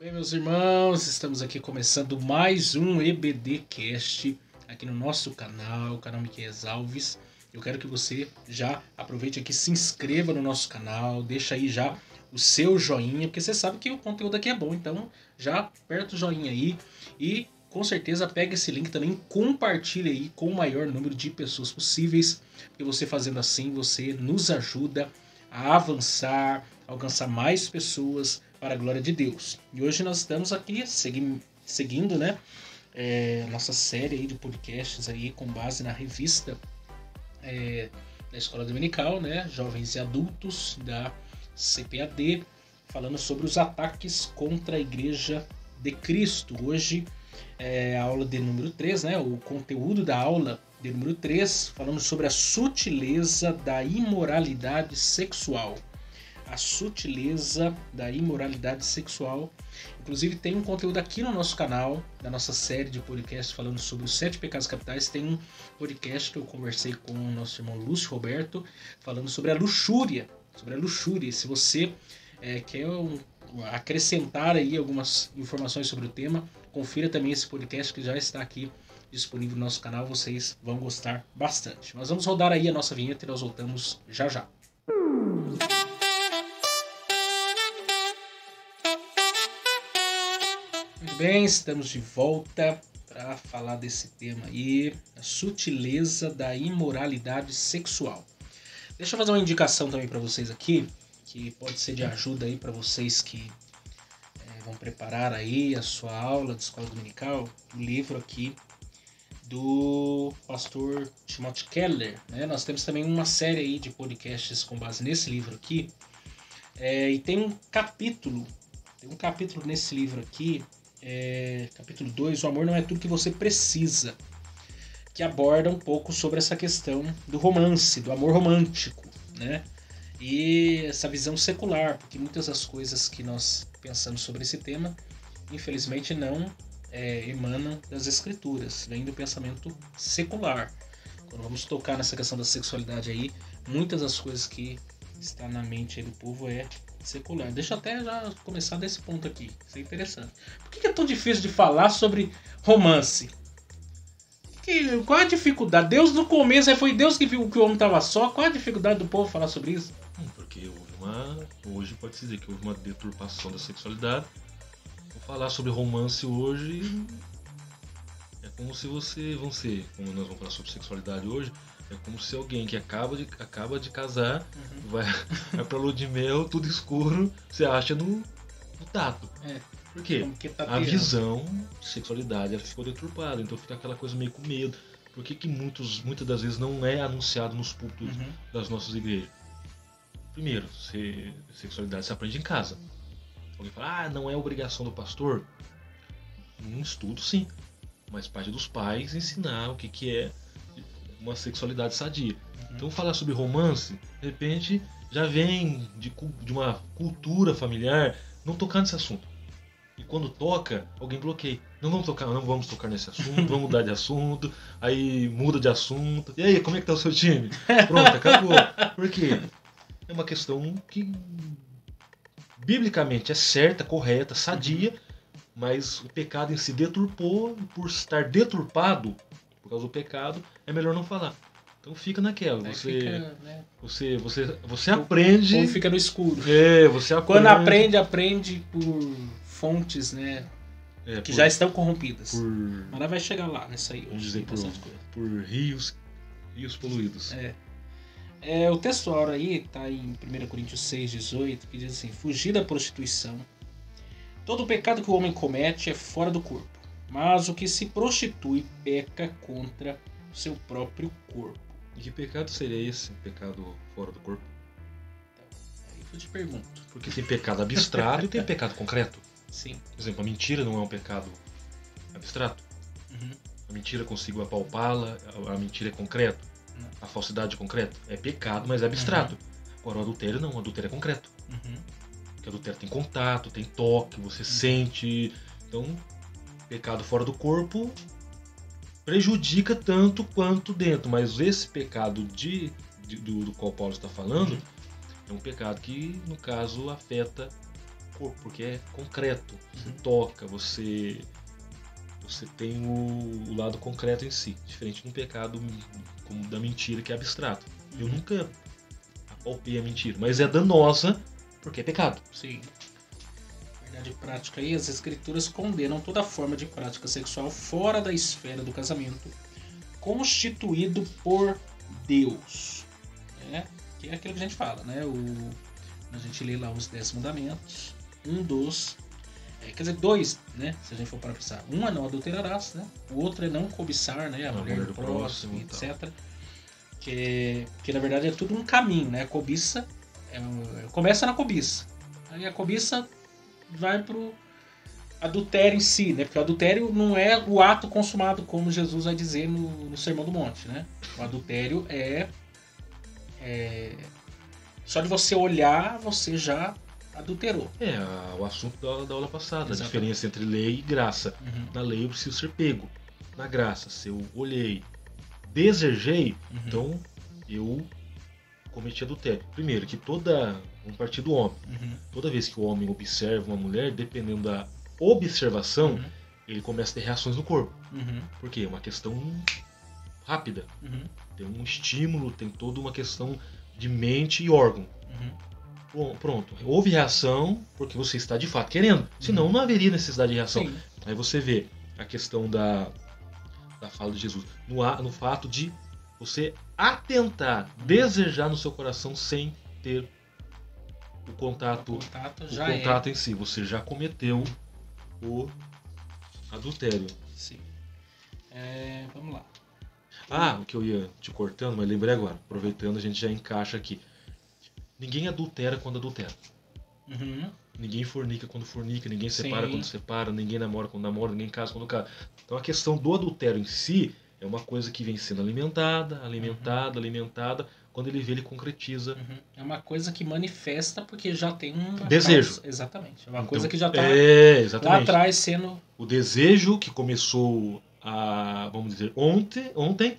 Bem, meus irmãos, estamos aqui começando mais um EBDcast aqui no nosso canal, o canal Miquel Alves. Eu quero que você já aproveite aqui, se inscreva no nosso canal, deixa aí já o seu joinha, porque você sabe que o conteúdo aqui é bom, então já aperta o joinha aí e com certeza pega esse link também, compartilha aí com o maior número de pessoas possíveis, porque você fazendo assim, você nos ajuda a avançar, a alcançar mais pessoas para a glória de Deus. E hoje nós estamos aqui seguindo, né, nossa série aí de podcasts aí com base na revista da Escola Dominical, né, Jovens e Adultos da CPAD, falando sobre os ataques contra a Igreja de Cristo. Hoje é a aula de número 3, né, o conteúdo da aula de número 3, falando sobre a sutileza da imoralidade sexual. A sutileza da imoralidade sexual. Inclusive tem um conteúdo aqui no nosso canal, da nossa série de podcasts falando sobre os 7 pecados capitais. Tem um podcast que eu conversei com o nosso irmão Lúcio Roberto, falando sobre a luxúria. Se você quer acrescentar aí algumas informações sobre o tema, confira também esse podcast que já está aqui disponível no nosso canal. Vocês vão gostar bastante. Mas vamos rodar aí a nossa vinheta e nós voltamos já já. Muito bem, estamos de volta para falar desse tema aí, a sutileza da imoralidade sexual. Deixa eu fazer uma indicação também para vocês aqui, que pode ser de ajuda aí para vocês que vão preparar aí a sua aula de escola dominical, o livro aqui do pastor Timothy Keller, né? Nós temos também uma série aí de podcasts com base nesse livro aqui, e tem um capítulo nesse livro aqui, capítulo 2, o amor não é tudo que você precisa, que aborda um pouco sobre essa questão do romance, do amor romântico, né? E essa visão secular, porque muitas das coisas que nós pensamos sobre esse tema, infelizmente não emanam das escrituras, vem do pensamento secular. Quando vamos tocar nessa questão da sexualidade aí, muitas das coisas que está na mente aí do povo é secular. Deixa eu até já começar desse ponto aqui, isso é interessante. Por que é tão difícil de falar sobre romance? Qual a dificuldade? Deus no começo, foi Deus que viu que o homem estava só. Qual a dificuldade do povo falar sobre isso? Porque hoje pode-se dizer que houve uma deturpação da sexualidade. Vou falar sobre romance hoje é como se como nós vamos falar sobre sexualidade hoje, é como se alguém que acaba de casar, vai pra lua de mel, tudo escuro, você acha no tato. Por quê? A visão de sexualidade ela ficou deturpada, então fica aquela coisa meio com medo. Por que muitas das vezes não é anunciado nos púlpitos das nossas igrejas? Primeiro, sexualidade se aprende em casa. Alguém fala, não é obrigação do pastor? Num estudo, sim. Mas parte dos pais ensinar o que é uma sexualidade sadia. Então falar sobre romance, de repente, já vem de uma cultura familiar não tocar nesse assunto. E quando toca, alguém bloqueia. Não vamos tocar nesse assunto, vamos mudar de assunto, aí muda de assunto. E aí, como é que tá o seu time? Pronto, acabou. Por quê? É uma questão que biblicamente é certa, correta, sadia, mas o pecado em si deturpou, e por estar deturpado, por causa do pecado, é melhor não falar. Então fica naquela, você aprende... O povo fica no escuro. Você aprende... Quando aprende por fontes, né, que já estão corrompidas. Mas nós vai chegar lá, nessa aí. Vamos dizer por rios poluídos. O texto áureo aí está em 1 Coríntios 6,18, que diz assim: fugir da prostituição. Todo o pecado que o homem comete é fora do corpo, mas o que se prostitui peca contra o seu próprio corpo. E que pecado seria esse? Pecado fora do corpo? Aí eu te pergunto. Porque tem pecado abstrato e tem pecado concreto. Sim. Por exemplo, a mentira não é um pecado abstrato. A mentira consigo apalpá-la, a mentira é concreto. A falsidade é concreta. É pecado, mas é abstrato. Agora o adultério não, o adultério é concreto. Porque o adultério tem contato, tem toque, você sente. Então, pecado fora do corpo prejudica tanto quanto dentro. Mas esse pecado do qual Paulo está falando é um pecado que, no caso, afeta corpo, porque é concreto. Você toca, você tem o lado concreto em si, diferente de um pecado como da mentira, que é abstrato. Eu nunca apalpei a mentira, mas é danosa porque é pecado. Sim. Verdade prática aí, as escrituras condenam toda forma de prática sexual fora da esfera do casamento, constituído por Deus. Né? Que é aquilo que a gente fala, né? A gente lê lá os 10 mandamentos, quer dizer, 2, né? Se a gente for para pensar. Um é não adulterarás, né? O outro é não cobiçar, né? A mulher do próximo, etc. Que na verdade é tudo um caminho, né? A cobiça começa na cobiça. Aí a cobiça vai pro adultério em si, né? Porque o adultério não é o ato consumado, como Jesus vai dizer no Sermão do Monte, né? O adultério é só de você olhar, você já adulterou. O assunto da aula passada, Exatamente. a diferença entre lei e graça. Na lei eu preciso ser pego. Na graça, se eu olhei, desejei, então eu cometi adultério. Primeiro, que vamos partir do homem. Toda vez que o homem observa uma mulher, dependendo da observação, ele começa a ter reações no corpo. Por quê? É uma questão rápida. Tem um estímulo, tem toda uma questão de mente e órgão. Pronto, houve reação porque você está de fato querendo, senão não haveria necessidade de reação. Sim. Aí você vê a questão da fala de Jesus, no fato de você atentar, desejar no seu coração sem ter o contato em si. Você já cometeu o adultério. Sim. Vamos lá. O que eu ia te cortando, mas lembrei agora. Aproveitando, a gente já encaixa aqui. Ninguém adultera quando adultera. Ninguém fornica quando fornica, ninguém separa quando separa, ninguém namora quando namora, ninguém casa quando casa. Então a questão do adultério em si é uma coisa que vem sendo alimentada. Quando ele vê, ele concretiza. É uma coisa que manifesta porque já tem um desejo. Causa. Exatamente. É uma coisa que já está lá atrás sendo... O desejo que começou vamos dizer, ontem,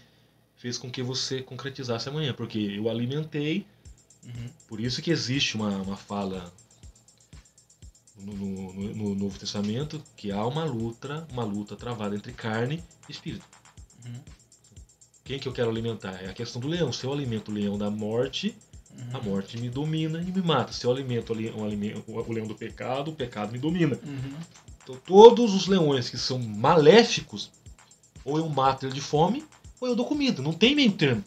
fez com que você concretizasse amanhã, porque eu alimentei. Por isso que existe uma fala no Novo Testamento que há uma luta travada entre carne e espírito. Quem que eu quero alimentar? É a questão do leão. Se eu alimento o leão da morte, a morte me domina e me mata. Se eu alimento o leão do pecado, o pecado me domina. Então todos os leões que são maléficos, ou eu mato ele de fome, ou eu dou comida. Não tem meio termo.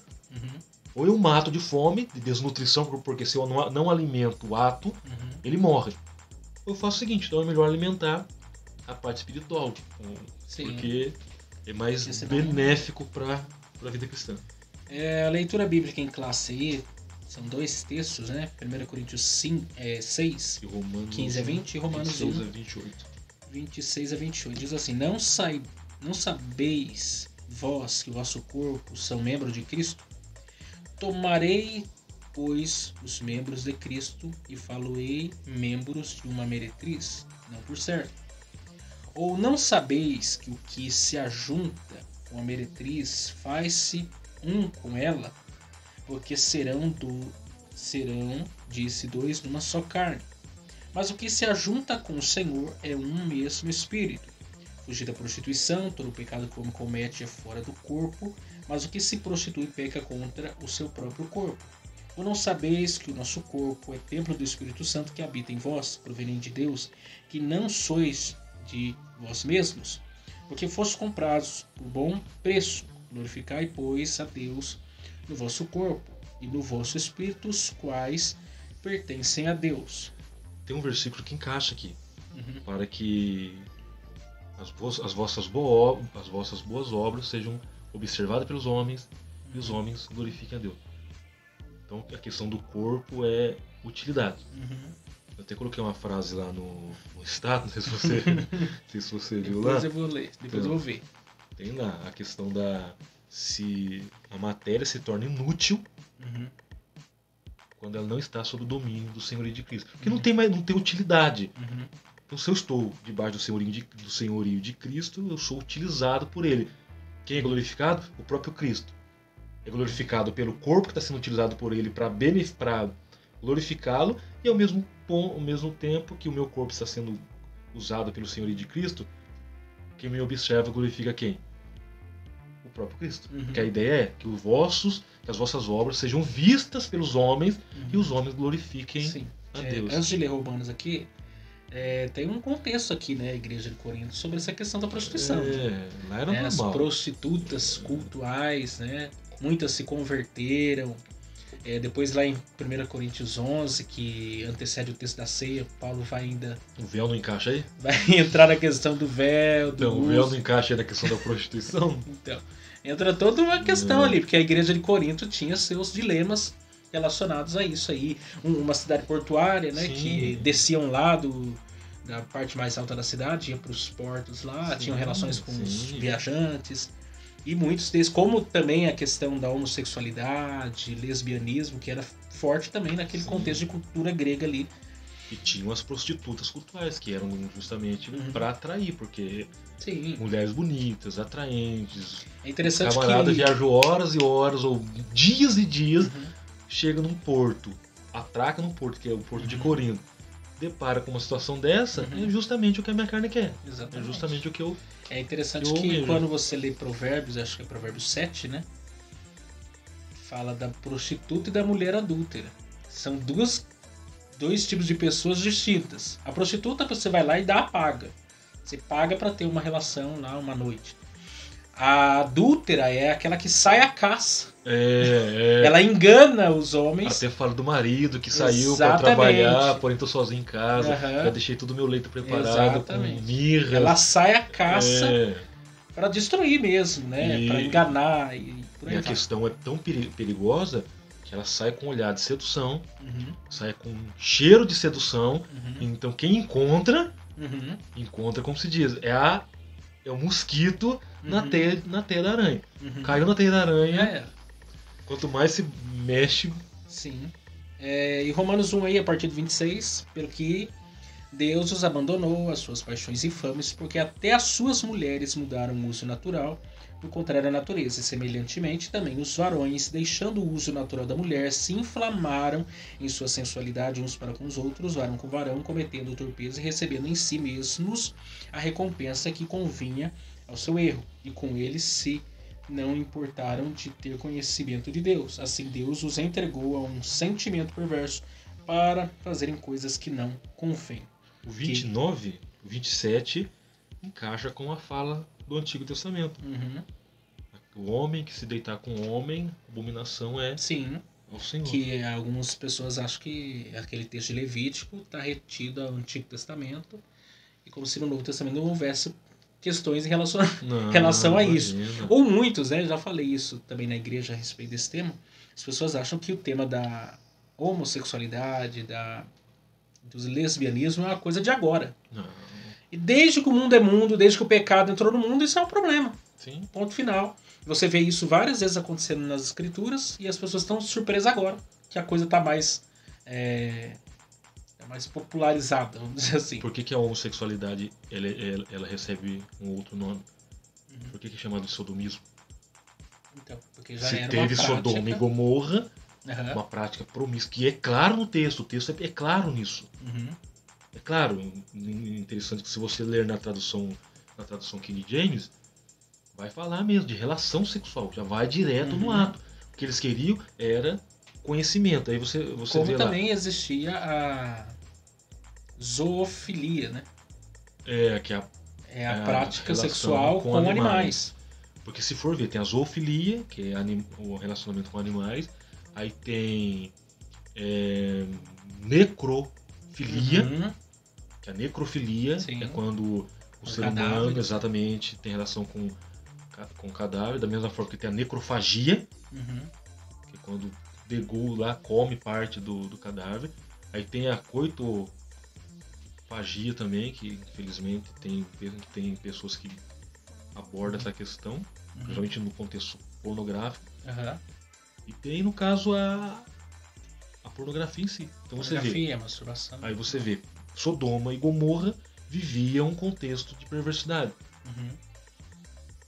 Ou eu mato de fome, de desnutrição, porque se eu não alimento o ato, ele morre. Ou eu faço o seguinte, então é melhor alimentar a parte espiritual. Porque é mais benéfico para a vida cristã. A leitura bíblica em classe aí, são 2 textos, né? 1 Coríntios 6, 15 a 20 e Romanos 1, 26 a 28. Diz assim, não sabeis vós que o vosso corpo são membros de Cristo? Tomarei, pois, os membros de Cristo e faloei membros de uma meretriz, não por certo. Ou não sabeis que o que se ajunta com a meretriz faz-se um com ela, porque serão, disse 2 numa só carne. Mas o que se ajunta com o Senhor é um mesmo Espírito. Fugir da prostituição, todo o pecado que o homem comete é fora do corpo, mas o que se prostitui peca contra o seu próprio corpo. Ou não sabeis que o nosso corpo é templo do Espírito Santo que habita em vós, proveniente de Deus, que não sois de vós mesmos, porque fostes comprados por bom preço. Glorificai, pois, a Deus no vosso corpo e no vosso espírito, os quais pertencem a Deus. Tem um versículo que encaixa aqui, para que as vossas boas obras sejam observadas pelos homens e os homens glorifiquem a Deus. Então a questão do corpo é utilidade. Eu até coloquei uma frase lá no status, não sei se você viu lá. Depois eu vou ler, depois eu vou ver. Tem lá a questão se a matéria se torna inútil quando ela não está sob o domínio do senhorio de Cristo. Porque não tem utilidade. Então se eu estou debaixo do senhorio de Cristo, eu sou utilizado por ele. Quem é glorificado? O próprio Cristo. É glorificado pelo corpo que está sendo utilizado por ele para glorificá-lo e ao mesmo ao mesmo tempo que o meu corpo está sendo usado pelo senhorio de Cristo, quem me observa glorifica quem? O próprio Cristo. Porque a ideia é que as vossas obras sejam vistas pelos homens e os homens glorifiquem a Deus. Antes de ler Romanos aqui, tem um contexto aqui, né, a igreja de Corinto, sobre essa questão da prostituição. Lá era normal. As prostitutas cultuais, né, muitas se converteram. Depois lá em 1 Coríntios 11, que antecede o texto da ceia, Paulo vai ainda... O véu não encaixa aí? Vai entrar na questão do véu, do o véu não encaixa aí na questão da prostituição? Então, entra toda uma questão ali, porque a igreja de Corinto tinha seus dilemas relacionados a isso aí. Uma cidade portuária, né, que desciam lá da parte mais alta da cidade, iam para os portos lá, tinham relações com os viajantes. E muitos deles, como também a questão da homossexualidade, lesbianismo, que era forte também naquele contexto de cultura grega ali. E tinham as prostitutas cultuais, que eram justamente para atrair, porque mulheres bonitas, atraentes. É interessante o camarada viajou horas e horas, ou dias e dias, chega num porto, atraca num porto, que é o porto de Corinto, depara com uma situação dessa, é justamente o que a minha carne quer. Exatamente. É justamente o que eu... É interessante que quando você lê Provérbios, acho que é Provérbios 7, né? Fala da prostituta e da mulher adúltera. São dois tipos de pessoas distintas. A prostituta você vai lá e dá a paga. Você paga para ter uma relação lá, uma noite. A adúltera é aquela que sai à caça. Ela engana os homens. Até fala do marido que saiu para trabalhar, porém tô sozinho em casa, já deixei todo o meu leito preparado com mirra. Ela sai à caça para destruir mesmo, né? Para enganar. E a questão é tão perigosa que ela sai com um olhar de sedução, sai com um cheiro de sedução. Então quem encontra, como se diz, é o mosquito na teia da aranha. Caiu na teia da aranha. Quanto mais se mexe... Sim. E Romanos 1 aí, a partir do 26, pelo que Deus os abandonou, as suas paixões infames, porque até as suas mulheres mudaram o uso natural, do contrário à natureza. E semelhantemente, também os varões, deixando o uso natural da mulher, se inflamaram em sua sensualidade uns para com os outros, varão com varão, cometendo torpeza e recebendo em si mesmos a recompensa que convinha ao seu erro. E com eles se não importaram de ter conhecimento de Deus. Assim Deus os entregou a um sentimento perverso para fazerem coisas que não convêm. O 29, o 27, encaixa com a fala do Antigo Testamento. O homem que se deitar com o homem, abominação é ao Senhor. Que algumas pessoas acham que aquele texto de Levítico está retido ao Antigo Testamento, e como se no Novo Testamento não houvesse questões em relação a isso. Ou muitos, né? Já falei isso também na igreja a respeito desse tema. As pessoas acham que o tema da homossexualidade, dos lesbianismo é uma coisa de agora. E desde que o mundo é mundo, desde que o pecado entrou no mundo, isso é um problema. Ponto final. Você vê isso várias vezes acontecendo nas escrituras e as pessoas estão surpresas agora que a coisa está mais mais popularizada, vamos dizer assim. Por que a homossexualidade ela recebe um outro nome? Por que é chamado de sodomismo? Então, porque já se era teve uma Sodoma e Gomorra, uma prática promíscua, que é claro no texto, o texto é claro nisso. É claro, interessante que se você ler na tradução King James, vai falar mesmo de relação sexual, já vai direto no ato. O que eles queriam era conhecimento. Aí você como vê também lá. Existia a zoofilia, né? Que é a prática sexual com animais. Porque se for ver, tem a zoofilia, que é o relacionamento com animais, aí tem necrofilia, que a necrofilia é quando o ser humano exatamente tem relação com o cadáver, da mesma forma que tem a necrofagia, que é quando degou lá, come parte do cadáver. Aí tem a coitofagia também, que infelizmente tem pessoas que abordam essa questão, principalmente no contexto pornográfico. E tem, no caso, a pornografia em si. Então você vê, a masturbação. Aí você vê, Sodoma e Gomorra viviam um contexto de perversidade.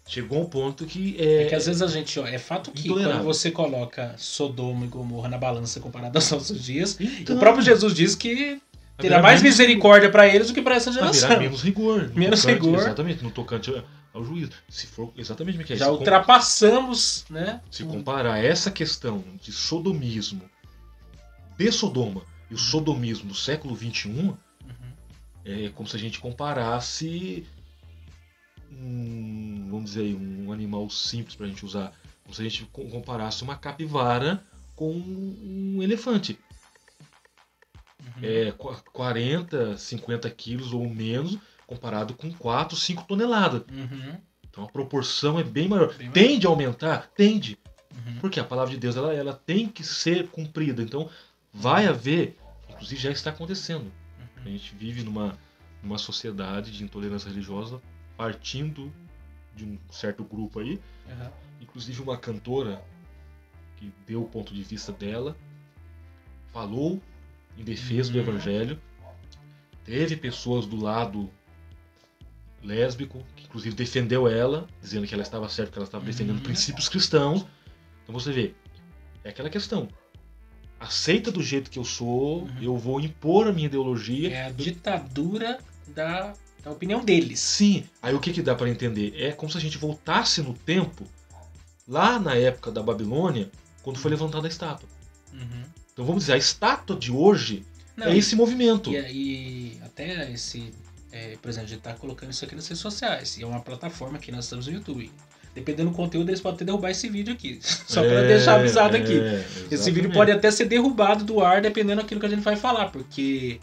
Chegou a um ponto que que às vezes a gente... é fato que quando você coloca Sodoma e Gomorra na balança comparada aos nossos dias, o próprio Jesus diz que terá mais misericórdia para eles do que para essa haverá geração. menos rigor. Menos rigor. Exatamente, no tocante ao juízo. Se for exatamente o que é Já ultrapassamos, né? Se comparar essa questão de sodomismo de Sodoma e o sodomismo do século XXI, é como se a gente comparasse vamos dizer aí, um animal simples pra gente usar, como se a gente comparasse uma capivara com um elefante. 40, 50 quilos ou menos, comparado com 4, 5 toneladas. Então a proporção é bem maior. Tende a aumentar? Tende. Porque a palavra de Deus ela tem que ser cumprida. Então vai haver, inclusive já está acontecendo. A gente vive numa sociedade de intolerância religiosa partindo de um certo grupo aí. Inclusive uma cantora que deu o ponto de vista dela, falou em defesa do evangelho. Teve pessoas do lado lésbico, que inclusive defendeu ela, dizendo que ela estava certa, que ela estava defendendo princípios cristãos. Então você vê, é aquela questão. Aceita do jeito que eu sou, eu vou impor a minha ideologia. É a ditadura da opinião deles. Sim. Aí o que dá para entender? É como se a gente voltasse no tempo, lá na época da Babilônia, quando foi levantada a estátua. Então vamos dizer, a estátua de hoje é esse movimento. E até esse... por exemplo, a gente está colocando isso aqui nas redes sociais. E é uma plataforma que nós estamos no YouTube. Dependendo do conteúdo, eles podem até derrubar esse vídeo aqui. Só para deixar avisado aqui. Esse vídeo pode até ser derrubado do ar, dependendo daquilo que a gente vai falar. Porque,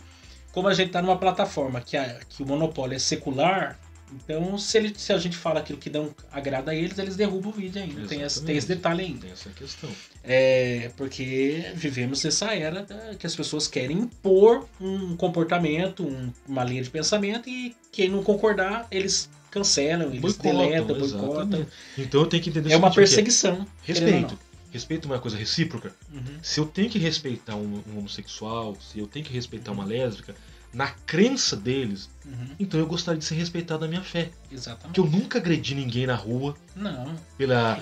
como a gente está numa plataforma que o monopólio é secular, então se a gente fala aquilo que não agrada a eles derrubam o vídeo ainda. Tem esse detalhe ainda. Tem essa questão. Porque vivemos nessa era que as pessoas querem impor um comportamento, uma linha de pensamento, e quem não concordar, eles cancelam, eles deletam, boicotam. Então eu tenho que entender é uma perseguição. Respeito. Respeito é uma coisa recíproca. Se eu tenho que respeitar um homossexual, se eu tenho que respeitar uma lésbica, na crença deles, então eu gostaria de ser respeitado na minha fé. Exatamente. Porque eu nunca agredi ninguém na rua. Não.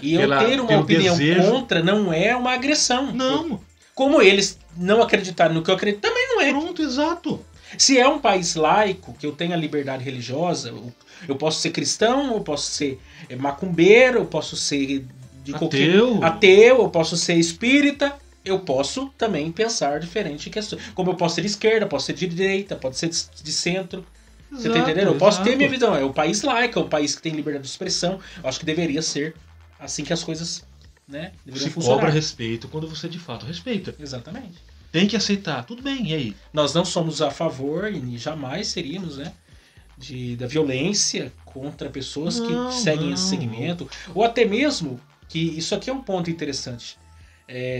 E eu ter uma opinião contra não é uma agressão. Não. Como eles não acreditaram no que eu acredito, também não é. Pronto, exato. Se é um país laico, que eu tenho a liberdade religiosa, eu posso ser cristão, eu posso ser macumbeiro, eu posso ser ateu, eu posso ser espírita, eu posso também pensar diferente em questões. Como eu posso ser de esquerda, posso ser de direita, pode ser de centro. Você tá entendendo? Eu posso ter minha visão. É um país laico, é um país que tem liberdade de expressão. Eu acho que deveria ser assim que as coisas, né, deveriam funcionar. Se cobra respeito quando você de fato respeita. Exatamente. Tem que aceitar. Tudo bem, e aí? Nós não somos a favor, e jamais seríamos, né, da violência contra pessoas que seguem esse segmento. Ou até mesmo, que isso aqui é um ponto interessante,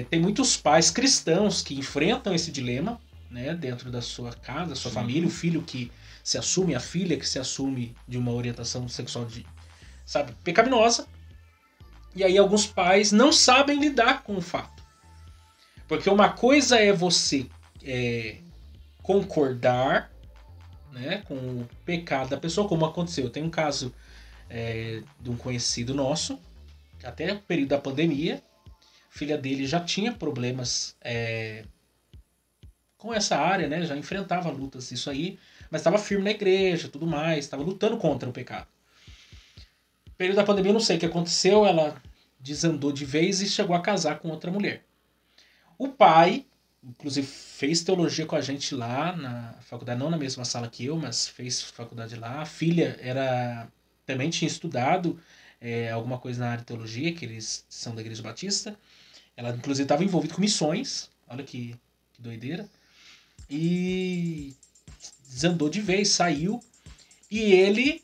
tem muitos pais cristãos que enfrentam esse dilema, né, dentro da sua casa, da sua família, o filho que se assume, a filha que se assume de uma orientação sexual pecaminosa. E aí alguns pais não sabem lidar com o fato. Porque uma coisa é você concordar, né, com o pecado da pessoa, como aconteceu. Tem um caso de um conhecido nosso, até no período da pandemia, a filha dele já tinha problemas com essa área, né, já enfrentava lutas, isso aí, mas estava firme na igreja, tudo mais, estava lutando contra o pecado. No período da pandemia, eu não sei o que aconteceu, ela desandou de vez e chegou a casar com outra mulher. O pai, inclusive, fez teologia com a gente lá na faculdade, não na mesma sala que eu, mas fez faculdade lá. A filha também tinha estudado alguma coisa na área de teologia, que eles são da Igreja Batista. Ela, inclusive, estava envolvida com missões. Olha que doideira. E desandou de vez, saiu. E ele,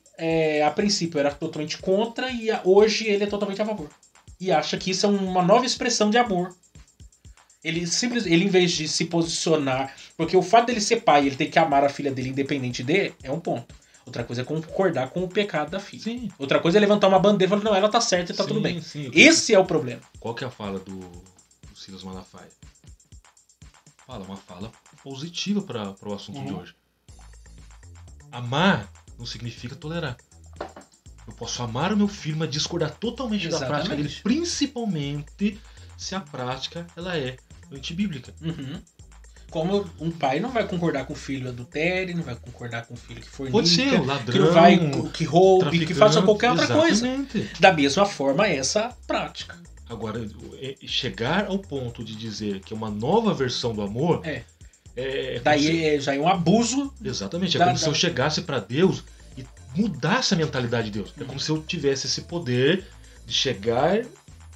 a princípio, era totalmente contra, e hoje ele é totalmente a favor. E acha que isso é uma nova expressão de amor. Ele, em vez de se posicionar... Porque o fato dele ser pai, ele tem que amar a filha dele independente dele, é um ponto. Outra coisa é concordar com o pecado da filha. Sim. Outra coisa é levantar uma bandeira e falar, não, ela tá certa e tá tudo bem. Sim. Esse é o problema. Qual que é a fala do Silas Malafaia? Uma fala positiva para o assunto de hoje. Amar não significa tolerar. Eu posso amar o meu filho, mas discordar totalmente da prática dele, principalmente se a prática ela é antibíblica. Como um pai não vai concordar com o filho adultere, não vai concordar com o filho que fornica, Pode ser um ladrão, que não vai, que roube, que faça qualquer outra coisa. Exatamente. Da mesma forma, essa prática. Agora, chegar ao ponto de dizer que é uma nova versão do amor... Daí já é um abuso. Exatamente. É como se eu chegasse para Deus e mudasse a mentalidade de Deus. É como se eu tivesse esse poder de chegar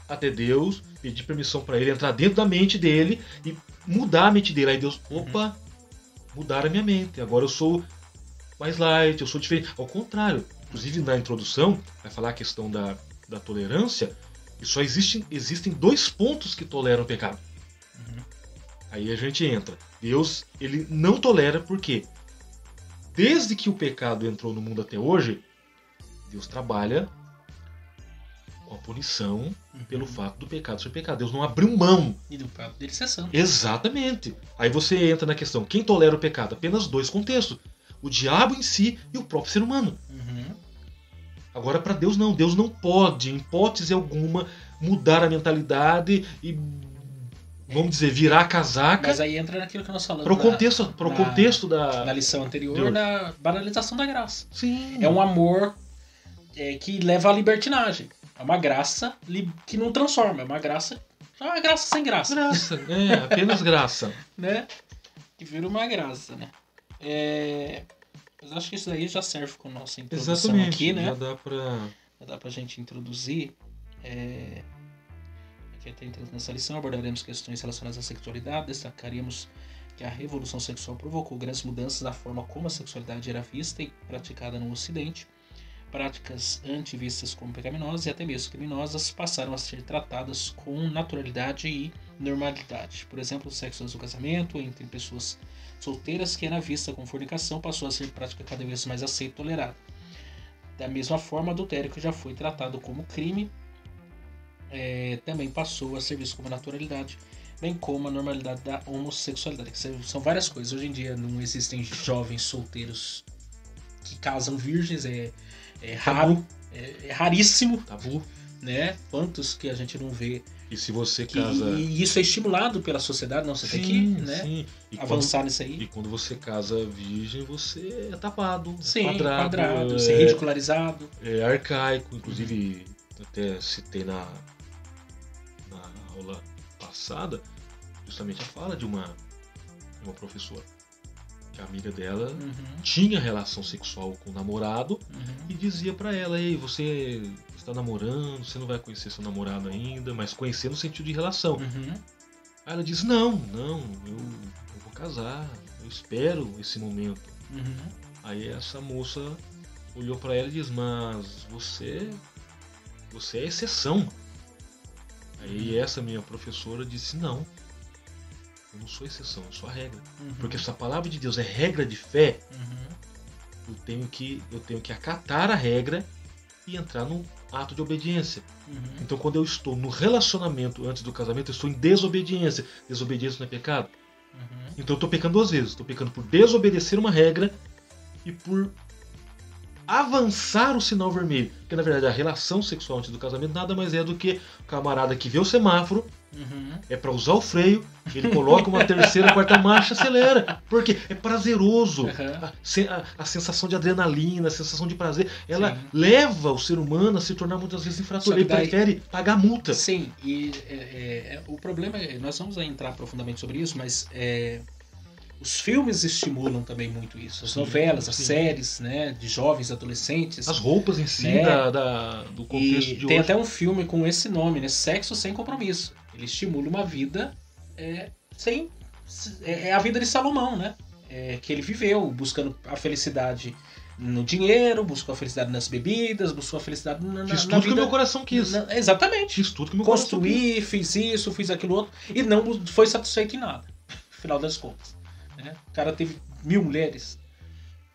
até Deus, pedir permissão para ele, entrar dentro da mente dele e mudar a mente dele. Aí Deus, opa, mudaram a minha mente. Agora eu sou mais light, eu sou diferente. Ao contrário. Inclusive na introdução, vai falar a questão da tolerância, e só existem 2 pontos que toleram o pecado. Aí a gente entra. Deus, ele não tolera porque desde que o pecado entrou no mundo até hoje, Deus trabalha com a punição pelo fato do pecado ser pecado. Deus não abriu mão. E do fato dele ser santo. Exatamente. Aí você entra na questão, quem tolera o pecado? Apenas 2 contextos. O diabo em si e o próprio ser humano. Agora para Deus não. Deus não pode, em hipótese alguma, mudar a mentalidade e... Vamos dizer, virar a casaca. Mas aí entra naquilo que nós falamos. Para o contexto da... Na lição anterior, da banalização da graça. Sim. É um amor que leva à libertinagem. É uma graça que não transforma. É uma graça sem graça. Graça, apenas graça. Né? Que vira uma graça, né? Mas acho que isso daí já serve com a nossa introdução. Exatamente, aqui, né? Já dá pra gente introduzir. Nessa lição abordaremos questões relacionadas à sexualidade, destacaríamos que a revolução sexual provocou grandes mudanças na forma como a sexualidade era vista e praticada no Ocidente. Práticas antivistas como pecaminosas e até mesmo criminosas passaram a ser tratadas com naturalidade e normalidade. Por exemplo, o sexo antes do casamento entre pessoas solteiras, que era vista como fornicação, passou a ser prática cada vez mais aceita e tolerada. Da mesma forma, o adultério, que já foi tratado como crime, também passou a ser visto como naturalidade, bem como a normalidade da homossexualidade. Que são várias coisas. Hoje em dia não existem jovens solteiros que casam virgens, é raro, é raríssimo. Tabu. Né? Quantos que a gente não vê. E se você casa... E isso é estimulado pela sociedade, não, você tem que, né, avançar nisso aí. E quando você casa virgem, você é tapado, quadrado, você é ridicularizado. É arcaico, inclusive até citei na aula passada, justamente a fala de uma professora, que a amiga dela tinha relação sexual com o namorado e dizia pra ela, ei, você está namorando, você não vai conhecer seu namorado ainda, mas conhecer no sentido de relação. Aí ela diz, não, eu vou casar, eu espero esse momento. Aí essa moça olhou pra ela e diz, mas você é exceção. Aí essa minha professora disse, não, eu não sou exceção, eu sou a regra. Porque se a palavra de Deus é regra de fé, eu tenho que acatar a regra e entrar no ato de obediência. Então quando eu estou no relacionamento antes do casamento, eu estou em desobediência. Desobediência não é pecado? Então eu estou pecando 2 vezes. Estou pecando por desobedecer uma regra e por avançar o sinal vermelho. Porque na verdade a relação sexual antes do casamento nada mais é do que o camarada que vê o semáforo, é para usar o freio, ele coloca uma 3ª, 4ª marcha, acelera. Porque é prazeroso. A sensação de adrenalina, a sensação de prazer, ela leva o ser humano a se tornar muitas vezes infrator. Ele prefere pagar multa. Sim, e o problema é, nós vamos entrar profundamente sobre isso, mas os filmes estimulam também muito isso. As novelas, as séries, né, de jovens, adolescentes. As roupas em si, né, do contexto de hoje. Tem até um filme com esse nome, né, Sexo Sem Compromisso. Ele estimula uma vida sem... É a vida de Salomão, né? Que ele viveu buscando a felicidade no dinheiro, buscou a felicidade nas bebidas, buscou a felicidade na vida. Fiz tudo que o meu coração quis. Exatamente. Fiz tudo que o meu coração quis. Construí, fiz isso, fiz aquilo outro. E não foi satisfeito em nada. No final das contas. Né? O cara teve 1000 mulheres.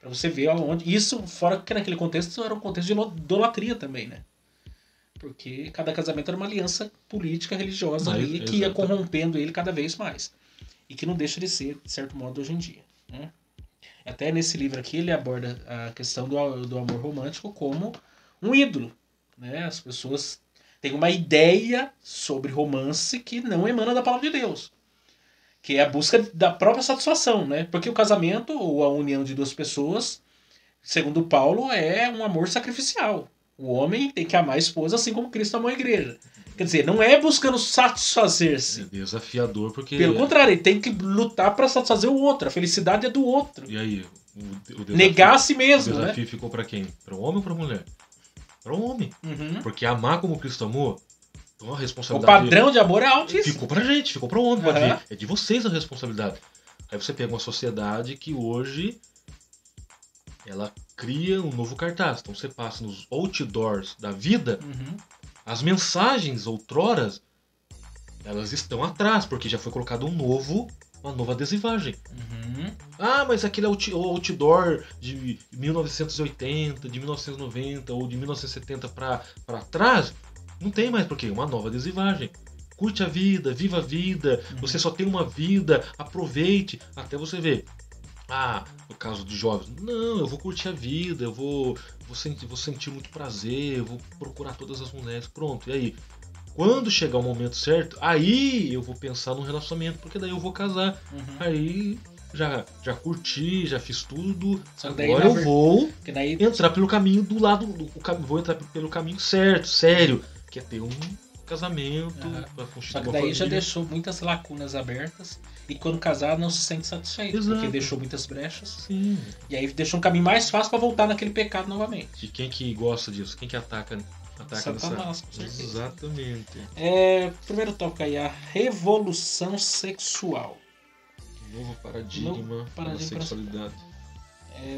Pra você ver aonde... Isso, fora que naquele contexto, era um contexto de idolatria também, né? Porque cada casamento era uma aliança política, religiosa ali, que ia corrompendo ele cada vez mais. E que não deixa de ser, de certo modo, hoje em dia. Né? Até nesse livro aqui ele aborda a questão do amor romântico como um ídolo. Né? As pessoas têm uma ideia sobre romance que não emana da palavra de Deus. Que é a busca da própria satisfação, né? Porque o casamento, ou a união de duas pessoas, segundo Paulo, é um amor sacrificial. O homem tem que amar a esposa assim como Cristo amou a igreja. Quer dizer, não é buscando É satisfazer-se. desafiador porque... Pelo contrário, ele tem que lutar para satisfazer o outro. A felicidade é do outro. E aí? O desafio, Negar a si o mesmo, né? desafio ficou pra quem? Para o homem ou pra mulher? Para o homem. Uhum. Porque amar como Cristo amou, então a O responsabilidade... padrão de amor é altíssimo. Ficou pra gente, ficou pro homem. Pode Aham. ver. É de vocês a responsabilidade. Aí você pega uma sociedade que hoje ela cria um novo cartaz. Então você passa nos outdoors da vida, Uhum. as mensagens outroras, elas estão atrás, porque já foi colocado uma nova adesivagem. Uhum. Ah, mas aquele outdoor de 1980, de 1990 ou de 1970 pra trás, não tem mais, porque uma nova adesivagem. Curte a vida, viva a vida, você só tem uma vida, aproveite, até você ver. Ah, no caso dos jovens, não, eu vou curtir a vida, eu vou sentir muito prazer, eu vou procurar todas as mulheres, pronto, e aí? Quando chegar o momento certo, aí eu vou pensar num relacionamento, porque daí eu vou casar. Uhum. Aí já curti, já fiz tudo, Só que daí, agora eu vou Porque daí entrar pelo caminho do lado, vou entrar pelo caminho certo, sério, que é ter um casamento, Aham. pra Só constituir que uma daí já família. deixou muitas lacunas abertas e quando casar não se sente satisfeito, Exato. porque deixou muitas brechas Sim. e aí deixou um caminho mais fácil para voltar naquele pecado novamente. E quem que gosta disso? Quem que ataca Satanás, com certeza. Exatamente. Primeiro tópico aí, a revolução sexual. Novo paradigma Novo paradigma da sexualidade.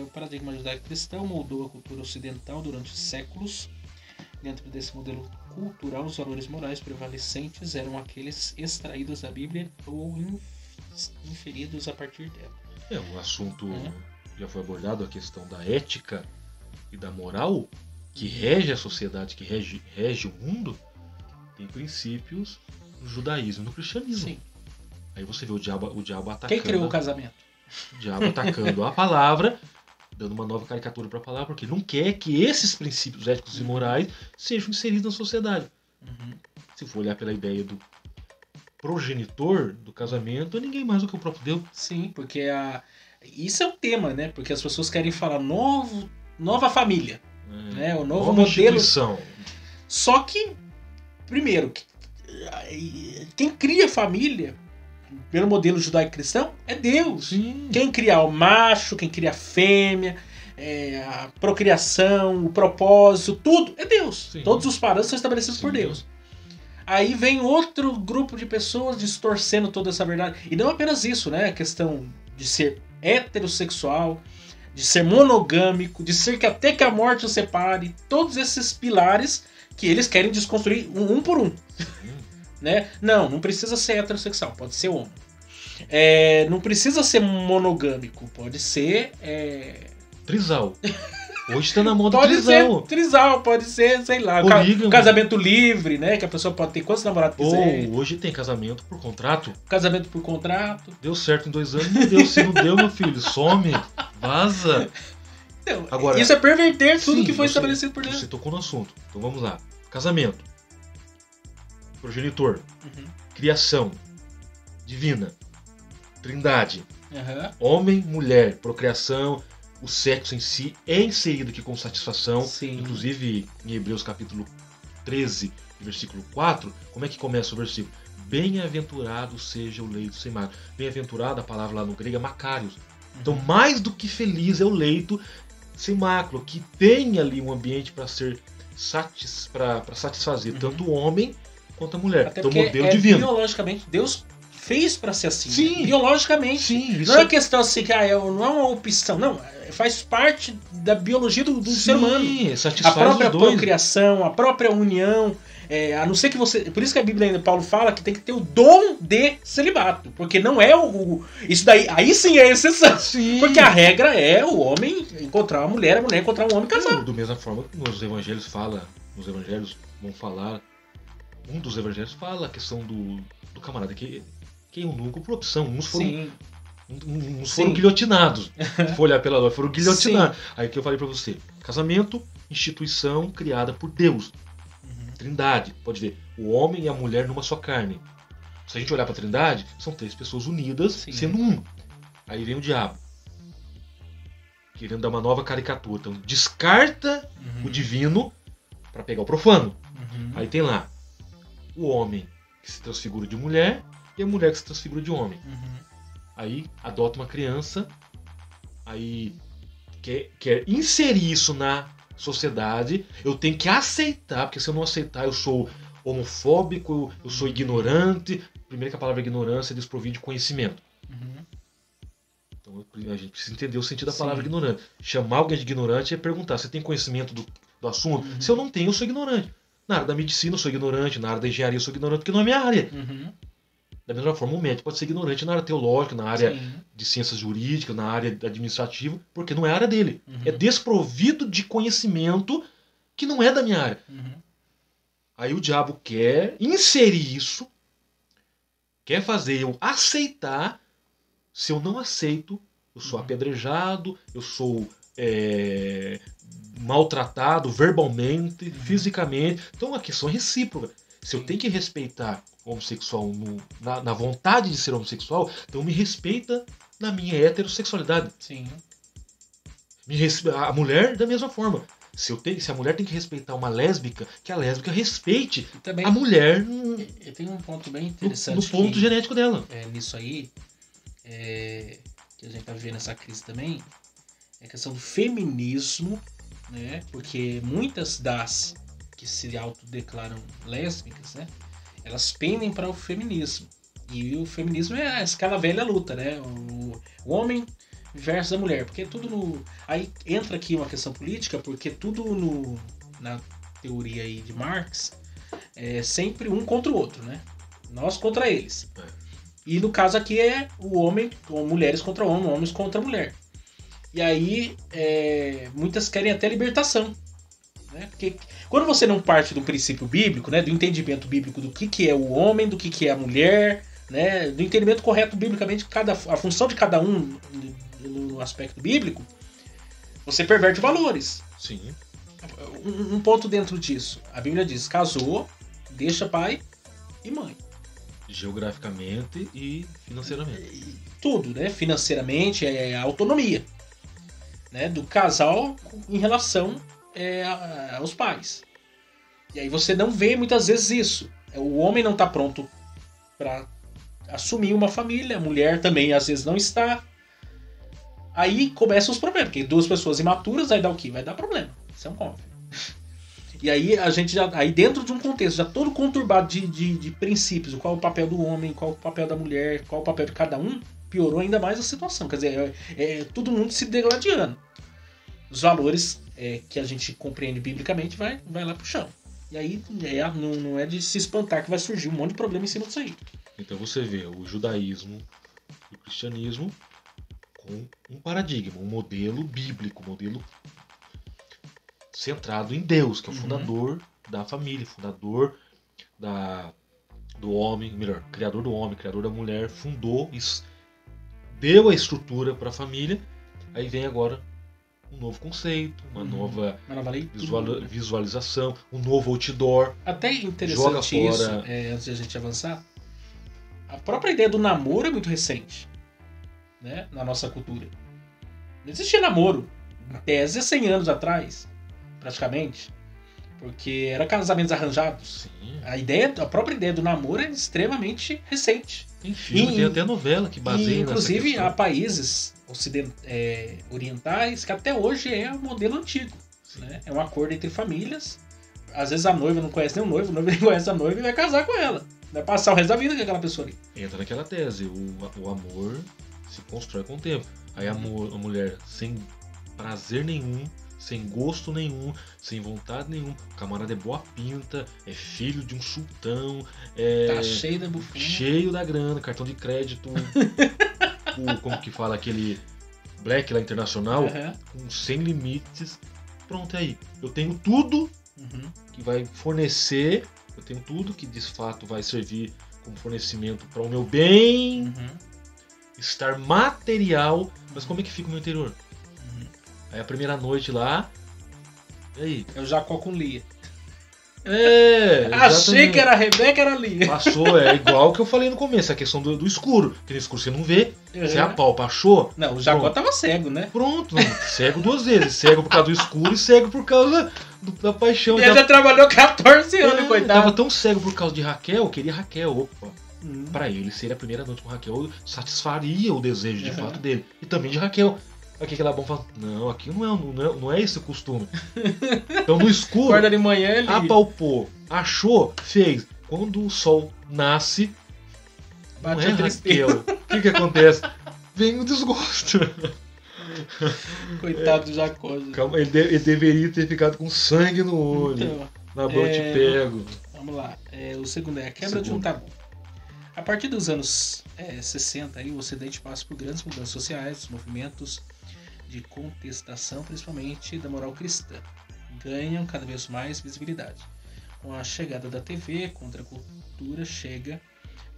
O paradigma judaico-cristão moldou a cultura ocidental durante séculos. Dentro desse modelo cultural, os valores morais prevalecentes eram aqueles extraídos da Bíblia ou inferidos a partir dela. O assunto já foi abordado, a questão da ética e da moral que rege a sociedade, que rege o mundo, tem princípios no judaísmo e no cristianismo. Sim. Aí você vê o diabo atacando. Quem criou o casamento? O diabo atacando a palavra, dando uma nova caricatura para a palavra, porque ele não quer que esses princípios éticos e morais sejam inseridos na sociedade. Uhum. Se for olhar pela ideia do progenitor do casamento, é ninguém mais do que o próprio Deus. Sim, porque isso é um tema, né? Porque as pessoas querem falar nova família, né? O novo Nova modelo. instituição. Só que, primeiro, quem cria família pelo modelo judaico-cristão é Deus. Sim. Quem cria o macho, quem cria a fêmea, a procriação, o propósito, tudo é Deus. Sim. Todos os parâmetros são estabelecidos por Sim. Deus. Aí vem outro grupo de pessoas distorcendo toda essa verdade. E não apenas isso, né? A questão de ser heterossexual, de ser monogâmico, de ser que até que a morte os separe. Todos esses pilares que eles querem desconstruir um por um. Né? Não precisa ser heterossexual, pode ser homem. Não precisa ser monogâmico, pode ser... Trisal. Hoje tá na moda Pode trisal. ser trisal, pode ser, sei lá, Polígamo. casamento livre, né? Que a pessoa pode ter quantos namorados quiser. Ou hoje tem casamento por contrato. Casamento por contrato. Deu certo em 2 anos, não deu. Se não deu, meu filho, some, vaza. Então, Agora, isso é perverter tudo sim, que foi você- estabelecido por Deus. Você tocou no assunto. Então vamos lá. Casamento. Progenitor. Uhum. Criação. Divina. Trindade. Aham. Homem, mulher. Procriação. O sexo em si é inserido aqui com satisfação. Sim. Inclusive, em Hebreus capítulo 13, versículo 4, como é que começa o versículo? Bem-aventurado seja o leito sem mácula. Bem-aventurado, a palavra lá no grego é macários. Então, mais do que feliz é o leito sem mácula, que tem ali um ambiente para ser para satisfazer tanto o homem quanto a mulher. Até Então, porque modelo divino. biologicamente, Deus fez pra ser assim. Sim. Né? Biologicamente. Sim, isso Não é questão assim que não é uma opção. Não, faz parte da biologia do ser humano. Sim, A satisfaz própria os dois. procriação, a própria união. A não ser que você. Por isso que a Bíblia ainda, Paulo fala que tem que ter o dom de celibato. Porque não é isso daí. Aí sim é a exceção. Sim. Porque a regra é o homem encontrar uma mulher, a mulher encontrar um homem e casar. Da mesma forma que nos evangelhos vão falar. Um dos evangelhos fala a questão do camarada que é eunuco por opção. Uns foram, Sim. uns Sim. foram guilhotinados. Se for olhar pela lei, foram guilhotinados. Aí que eu falei pra você: casamento, instituição criada por Deus. Trindade, pode ver. O homem e a mulher numa só carne. Se a gente olhar pra Trindade, são 3 pessoas unidas, Sim. sendo um. Aí vem o diabo, querendo dar uma nova caricatura. Então descarta o divino para pegar o profano. Aí tem lá o homem que se transfigura de mulher e a mulher que se transfigura de homem. Aí adota uma criança, aí quer inserir isso na sociedade. Eu tenho que aceitar, porque se eu não aceitar eu sou homofóbico, eu sou ignorante. Primeiro que a palavra ignorância é desprovida de conhecimento. Então a gente precisa entender o sentido da palavra ignorante. Chamar alguém de ignorante é perguntar: você tem conhecimento do assunto? Se eu não tenho, eu sou ignorante. Na área da medicina eu sou ignorante, na área da engenharia eu sou ignorante, porque não é minha área. Da mesma forma, o médico pode ser ignorante na área teológica, na área de ciências jurídicas, na área administrativa, porque não é a área dele. É desprovido de conhecimento que não é da minha área. Aí o diabo quer inserir isso, quer fazer eu aceitar. Se eu não aceito, eu sou apedrejado, eu sou maltratado verbalmente, fisicamente. Então a questão é recíproca. Se eu tenho que respeitar o homossexual na vontade de ser homossexual, então me respeita na minha heterossexualidade. A mulher da mesma forma. Se a mulher tem que respeitar uma lésbica, que a lésbica respeite também, a mulher tem um ponto bem interessante no ponto genético dela. Nisso aí, que a gente tá vivendo essa crise também, é a questão do feminismo, né? Porque muitas das que se autodeclaram lésbicas, né? Elas pendem para o feminismo. E o feminismo é aquela velha luta, né? O homem versus a mulher. Porque tudo Aí entra aqui uma questão política, porque tudo na teoria aí de Marx é sempre um contra o outro, né? Nós contra eles. E no caso aqui é o homem, ou mulheres contra homem, homens contra mulher. E aí muitas querem até libertação, né? Porque quando você não parte do princípio bíblico, né, do entendimento bíblico do que é o homem, do que é a mulher, né, do entendimento correto biblicamente a função de cada um no aspecto bíblico, você perverte valores. Sim. Um ponto dentro disso, a Bíblia diz: casou, deixa pai e mãe. Geograficamente e financeiramente. Tudo, né? Financeiramente é a autonomia, né, do casal em relação aos pais. E aí você não vê muitas vezes isso. O homem não está pronto para assumir uma família, a mulher também às vezes não está. Aí começam os problemas, porque 2 pessoas imaturas vai dar o quê? Vai dar problema. Isso é um óbvio. E aí a gente aí dentro de um contexto já todo conturbado de princípios, qual é o papel do homem, qual é o papel da mulher, qual é o papel de cada um, piorou ainda mais a situação. Quer dizer, todo mundo se degladiando. Os valores que a gente compreende biblicamente vai lá pro chão. E aí não é de se espantar que vai surgir um monte de problema em cima disso aí. Então você vê o judaísmo e o cristianismo com um paradigma, um modelo bíblico, um modelo centrado em Deus, que é o fundador da família, fundador do homem, melhor, criador do homem, criador da mulher, fundou, deu a estrutura para a família. Aí vem agora um novo conceito, uma nova visualização, um novo outdoor. Até interessante isso, antes de a gente avançar, a própria ideia do namoro é muito recente, né, na nossa cultura. Não existia namoro, em tese, 100 anos atrás, praticamente, porque era casamentos arranjados. Sim. A própria ideia do namoro é extremamente recente. Tem filme, tem até novela que baseia inclusive nessa questão. Há países orientais que até hoje é o modelo antigo, né? É um acordo entre famílias. Às vezes a noiva não conhece nem o noivo não conhece a noiva e vai casar com ela, vai passar o resto da vida com aquela pessoa ali. Entra naquela tese, o amor se constrói com o tempo. Aí a mulher sem prazer nenhum, sem gosto nenhum, sem vontade nenhuma, o camarada é boa pinta, é filho de um sultão, tá cheio da bufina, cheio da grana, cartão de crédito, como que fala, aquele Black lá internacional, com 100 limites. Pronto, aí eu tenho tudo que vai fornecer, eu tenho tudo que de fato vai servir como fornecimento para o meu bem, estar material. Mas como é que fica o meu interior? Aí a primeira noite lá, e aí? É o Jacó com Lia. Achei exatamente. que era a Rebeca, era ali. Passou, é igual que eu falei no começo, a questão do escuro. Porque no escuro você não vê, você apalpa, achou. Não, o Jacó pronto. tava cego, né? Pronto, cego duas vezes. Cego por causa do escuro e cego por causa da paixão. Ele já trabalhou 14 anos, Tava coitado. tão cego por causa de Raquel, queria Raquel. Opa, Hum. pra ele, seria a primeira noite com Raquel, satisfaria o desejo de fato dele. E também de Raquel. Aqui aquela bom fala, não, aqui não é esse o costume. Então no escuro, Acorda de manhã ele... apalpou, achou, fez. Quando o sol nasce, Bate não é a tristeza. Raquel. O que acontece? Vem o desgosto. Coitado do Jacó. Calma, ele deveria ter ficado com sangue no olho. Então, Na boa eu te pego. vamos lá. O segundo é a quebra de um tabu. A partir dos anos 60, aí, o Ocidente passa por grandes mudanças sociais, movimentos de contestação, principalmente da moral cristã, ganham cada vez mais visibilidade. Com a chegada da TV, contra a cultura chega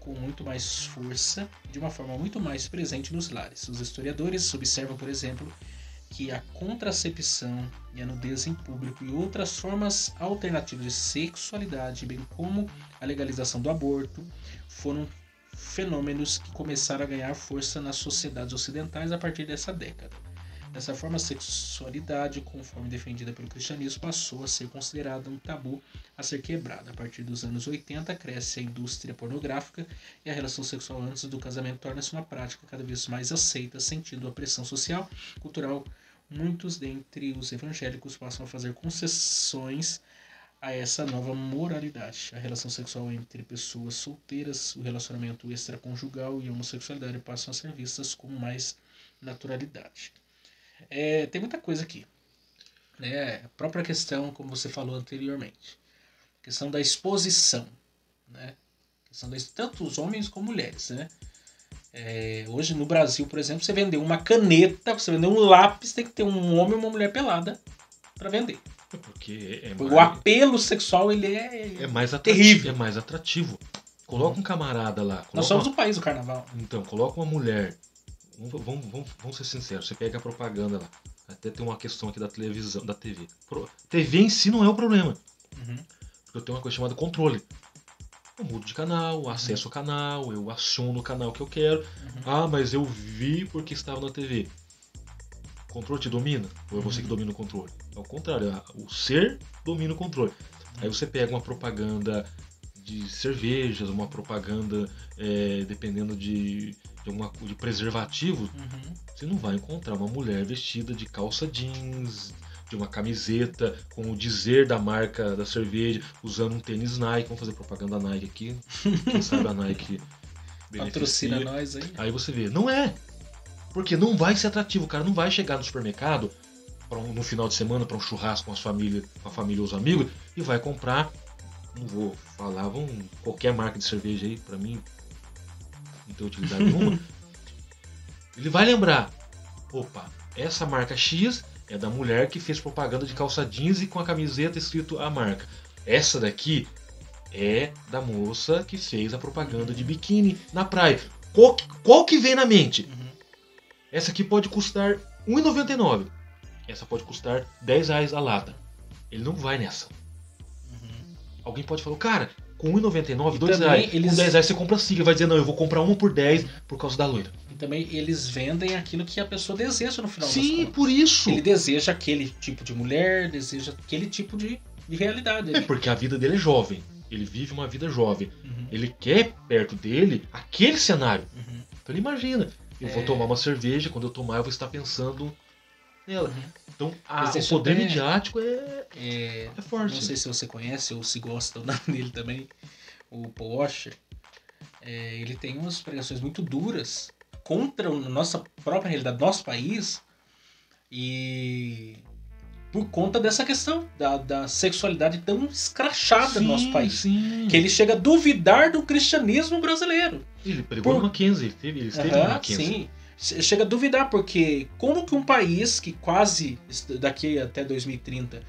com muito mais força, de uma forma muito mais presente nos lares. Os historiadores observam, por exemplo, que a contracepção e a nudez em público e outras formas alternativas de sexualidade, bem como a legalização do aborto, foram fenômenos que começaram a ganhar força nas sociedades ocidentais a partir dessa década. Dessa forma, a sexualidade, conforme defendida pelo cristianismo, passou a ser considerada um tabu a ser quebrado. A partir dos anos 80, cresce a indústria pornográfica e a relação sexual antes do casamento torna-se uma prática cada vez mais aceita, sentindo a pressão social, cultural. Muitos dentre os evangélicos passam a fazer concessões a essa nova moralidade. A relação sexual entre pessoas solteiras, o relacionamento extraconjugal e a homossexualidade passam a ser vistas com mais naturalidade. Tem muita coisa aqui, né? A própria questão, como você falou anteriormente, a questão da exposição, né? A questão tanto os homens como mulheres, né? Hoje no Brasil, por exemplo, você vender uma caneta, você vender um lápis, tem que ter um homem e uma mulher pelada para vender. Porque O apelo sexual ele é mais atrativo, terrível. É mais atrativo. Coloca um camarada lá. Nós somos o país do carnaval. Então, coloca uma mulher. Vamos ser sinceros, você pega a propaganda lá. Até tem uma questão aqui da televisão, da TV. TV em si não é o problema. Uhum. Porque eu tenho uma coisa chamada controle. Eu mudo de canal, acesso ao canal, eu aciono o canal que eu quero. Ah, mas eu vi porque estava na TV. O controle te domina? Ou é você que domina o controle? Ao contrário, o ser domina o controle. Aí você pega uma propaganda de cervejas, uma propaganda dependendo de preservativo, você não vai encontrar uma mulher vestida de calça jeans, de uma camiseta com o dizer da marca da cerveja, usando um tênis Nike. Vamos fazer propaganda Nike aqui. Quem sabe a Nike patrocina nós aí. Aí você vê, não é. Porque não vai ser atrativo. O cara não vai chegar no supermercado no final de semana para um churrasco com a família e os amigos e vai comprar, não vou falar, qualquer marca de cerveja aí, pra mim não tem utilidade nenhuma. Ele vai lembrar, opa, essa marca X é da mulher que fez propaganda de calça jeans e com a camiseta escrito a marca. Essa daqui é da moça que fez a propaganda de biquíni na praia. Qual que vem na mente? Essa aqui pode custar R$1,99. Essa pode custar R$10 a lata. Ele não vai nessa. Alguém pode falar, cara, com R$1,99, R$2, com R$10 você compra 5. Ele vai dizer, não, eu vou comprar uma por 10 por causa da loira. E também eles vendem aquilo que a pessoa deseja no final das Sim, contas. por isso. Ele deseja aquele tipo de mulher, deseja aquele tipo de realidade. Porque a vida dele é jovem. Ele vive uma vida jovem. Ele quer perto dele aquele cenário. Então ele imagina, eu vou tomar uma cerveja, quando eu tomar eu vou estar pensando nela. Então o poder midiático é forte. Não sei se você conhece ou se gosta ou não dele também, o Paul Washer. Ele tem umas pregações muito duras contra a nossa própria realidade, nosso país, e por conta dessa questão da sexualidade tão escrachada no nosso país. Sim. Que ele chega a duvidar do cristianismo brasileiro. Ele pregou no Mackenzie, ele esteve no Mackenzie. Sim, chega a duvidar, porque como que um país que quase, daqui até 2030,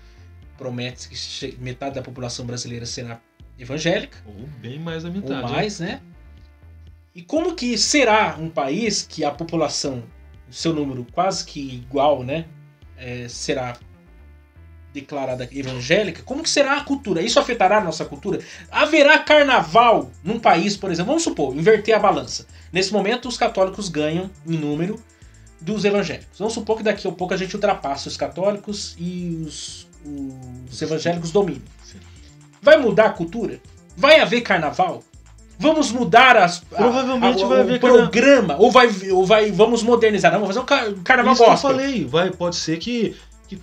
promete que metade da população brasileira será evangélica. Ou bem mais da metade. Ou mais, né? E como que será um país que a população, seu número quase que igual, né? Será declarada evangélica, como que será a cultura? Isso afetará a nossa cultura? Haverá carnaval num país, por exemplo, vamos supor, inverter a balança. Nesse momento, os católicos ganham em número dos evangélicos. Vamos supor que daqui a pouco a gente ultrapasse os católicos e os evangélicos dominem. Vai mudar a cultura? Vai haver carnaval? Vamos mudar Provavelmente vai haver o programa? Ou vamos modernizar? Não, vamos fazer um carnaval Isso gospel. que eu falei, pode ser que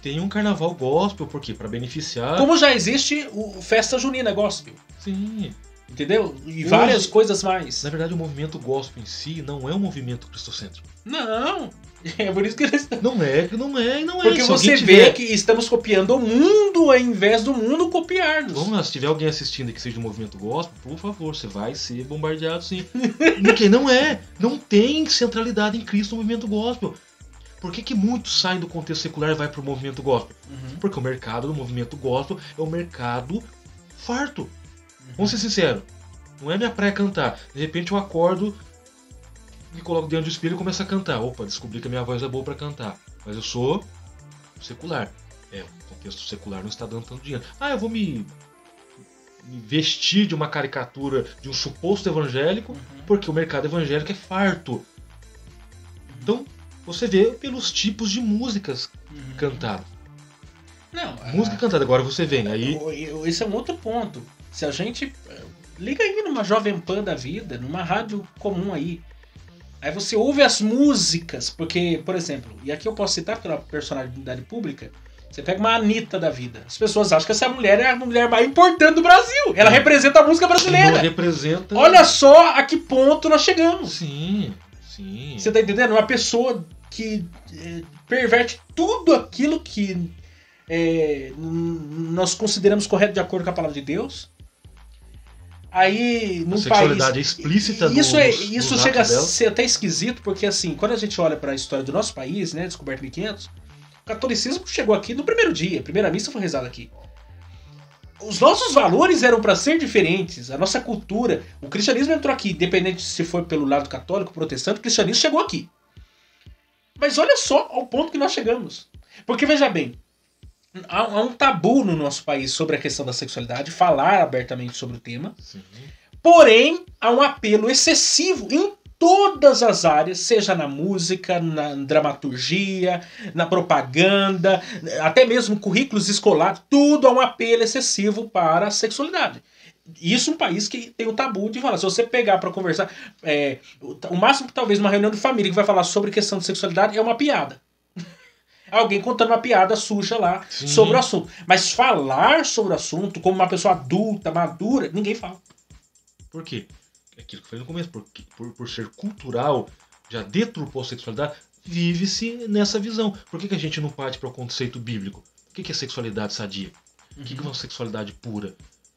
tenha um carnaval gospel, por quê? Pra beneficiar. Como já existe o Festa Junina Gospel. Sim. Entendeu? E várias coisas mais. Na verdade, o movimento gospel em si não é um movimento cristocêntrico. Não. É por isso que eles estão. Não é. Porque se você vê que estamos copiando o mundo ao invés do mundo copiar-nos. Vamos lá, se tiver alguém assistindo que seja do movimento gospel, por favor, você vai ser bombardeado sim. Porque não é. Não tem centralidade em Cristo no movimento gospel. Por que muitos saem do contexto secular e vai pro movimento gospel? Porque o mercado do movimento gospel é um mercado farto. Vamos ser sinceros. Não é minha praia cantar. De repente eu acordo, me coloco dentro do espelho e começo a cantar. Opa, descobri que a minha voz é boa pra cantar. Mas eu sou secular. O contexto secular não está dando tanto dinheiro. Eu vou me vestir de uma caricatura de um suposto evangélico, porque o mercado evangélico é farto. Então, você vê pelos tipos de músicas cantadas. Não, música cantada, agora você vem. Aí... Esse é um outro ponto. Se a gente... Liga aí numa Jovem Pan da vida, numa rádio comum aí. Aí você ouve as músicas, porque, por exemplo, e aqui eu posso citar pela personalidade pública, você pega uma Anitta da vida. As pessoas acham que essa mulher é a mulher mais importante do Brasil. Ela representa a música brasileira. Ela representa... Olha só a que ponto nós chegamos. Sim. Você tá entendendo? Uma pessoa que perverte tudo aquilo que nós consideramos correto de acordo com a palavra de Deus. Aí, num sexualidade país... explícita Isso chega a ser até esquisito, porque assim, quando a gente olha para a história do nosso país, né, descoberto em 1500, o catolicismo chegou aqui no primeiro dia, a primeira missa foi rezada aqui. Os nossos valores eram para ser diferentes, a nossa cultura, o cristianismo entrou aqui, independente se foi pelo lado católico, protestante, o cristianismo chegou aqui. Mas olha só ao ponto que nós chegamos. Porque veja bem, há um tabu no nosso país sobre a questão da sexualidade, falar abertamente sobre o tema. Sim. Porém, há um apelo excessivo em todas as áreas, seja na música, na dramaturgia, na propaganda, até mesmo currículos escolares, tudo há um apelo excessivo para a sexualidade. Isso é um país que tem o tabu de falar. Se você pegar para conversar, o máximo que talvez uma reunião de família que vai falar sobre questão de sexualidade é uma piada. Alguém contando uma piada suja lá sobre o assunto. Mas falar sobre o assunto como uma pessoa adulta, madura, ninguém fala. Por quê? É aquilo que eu falei no começo. Por ser cultural, já deturpou a sexualidade, vive-se nessa visão. Por que a gente não parte para o conceito bíblico? O que é sexualidade sadia? O que é uma sexualidade pura?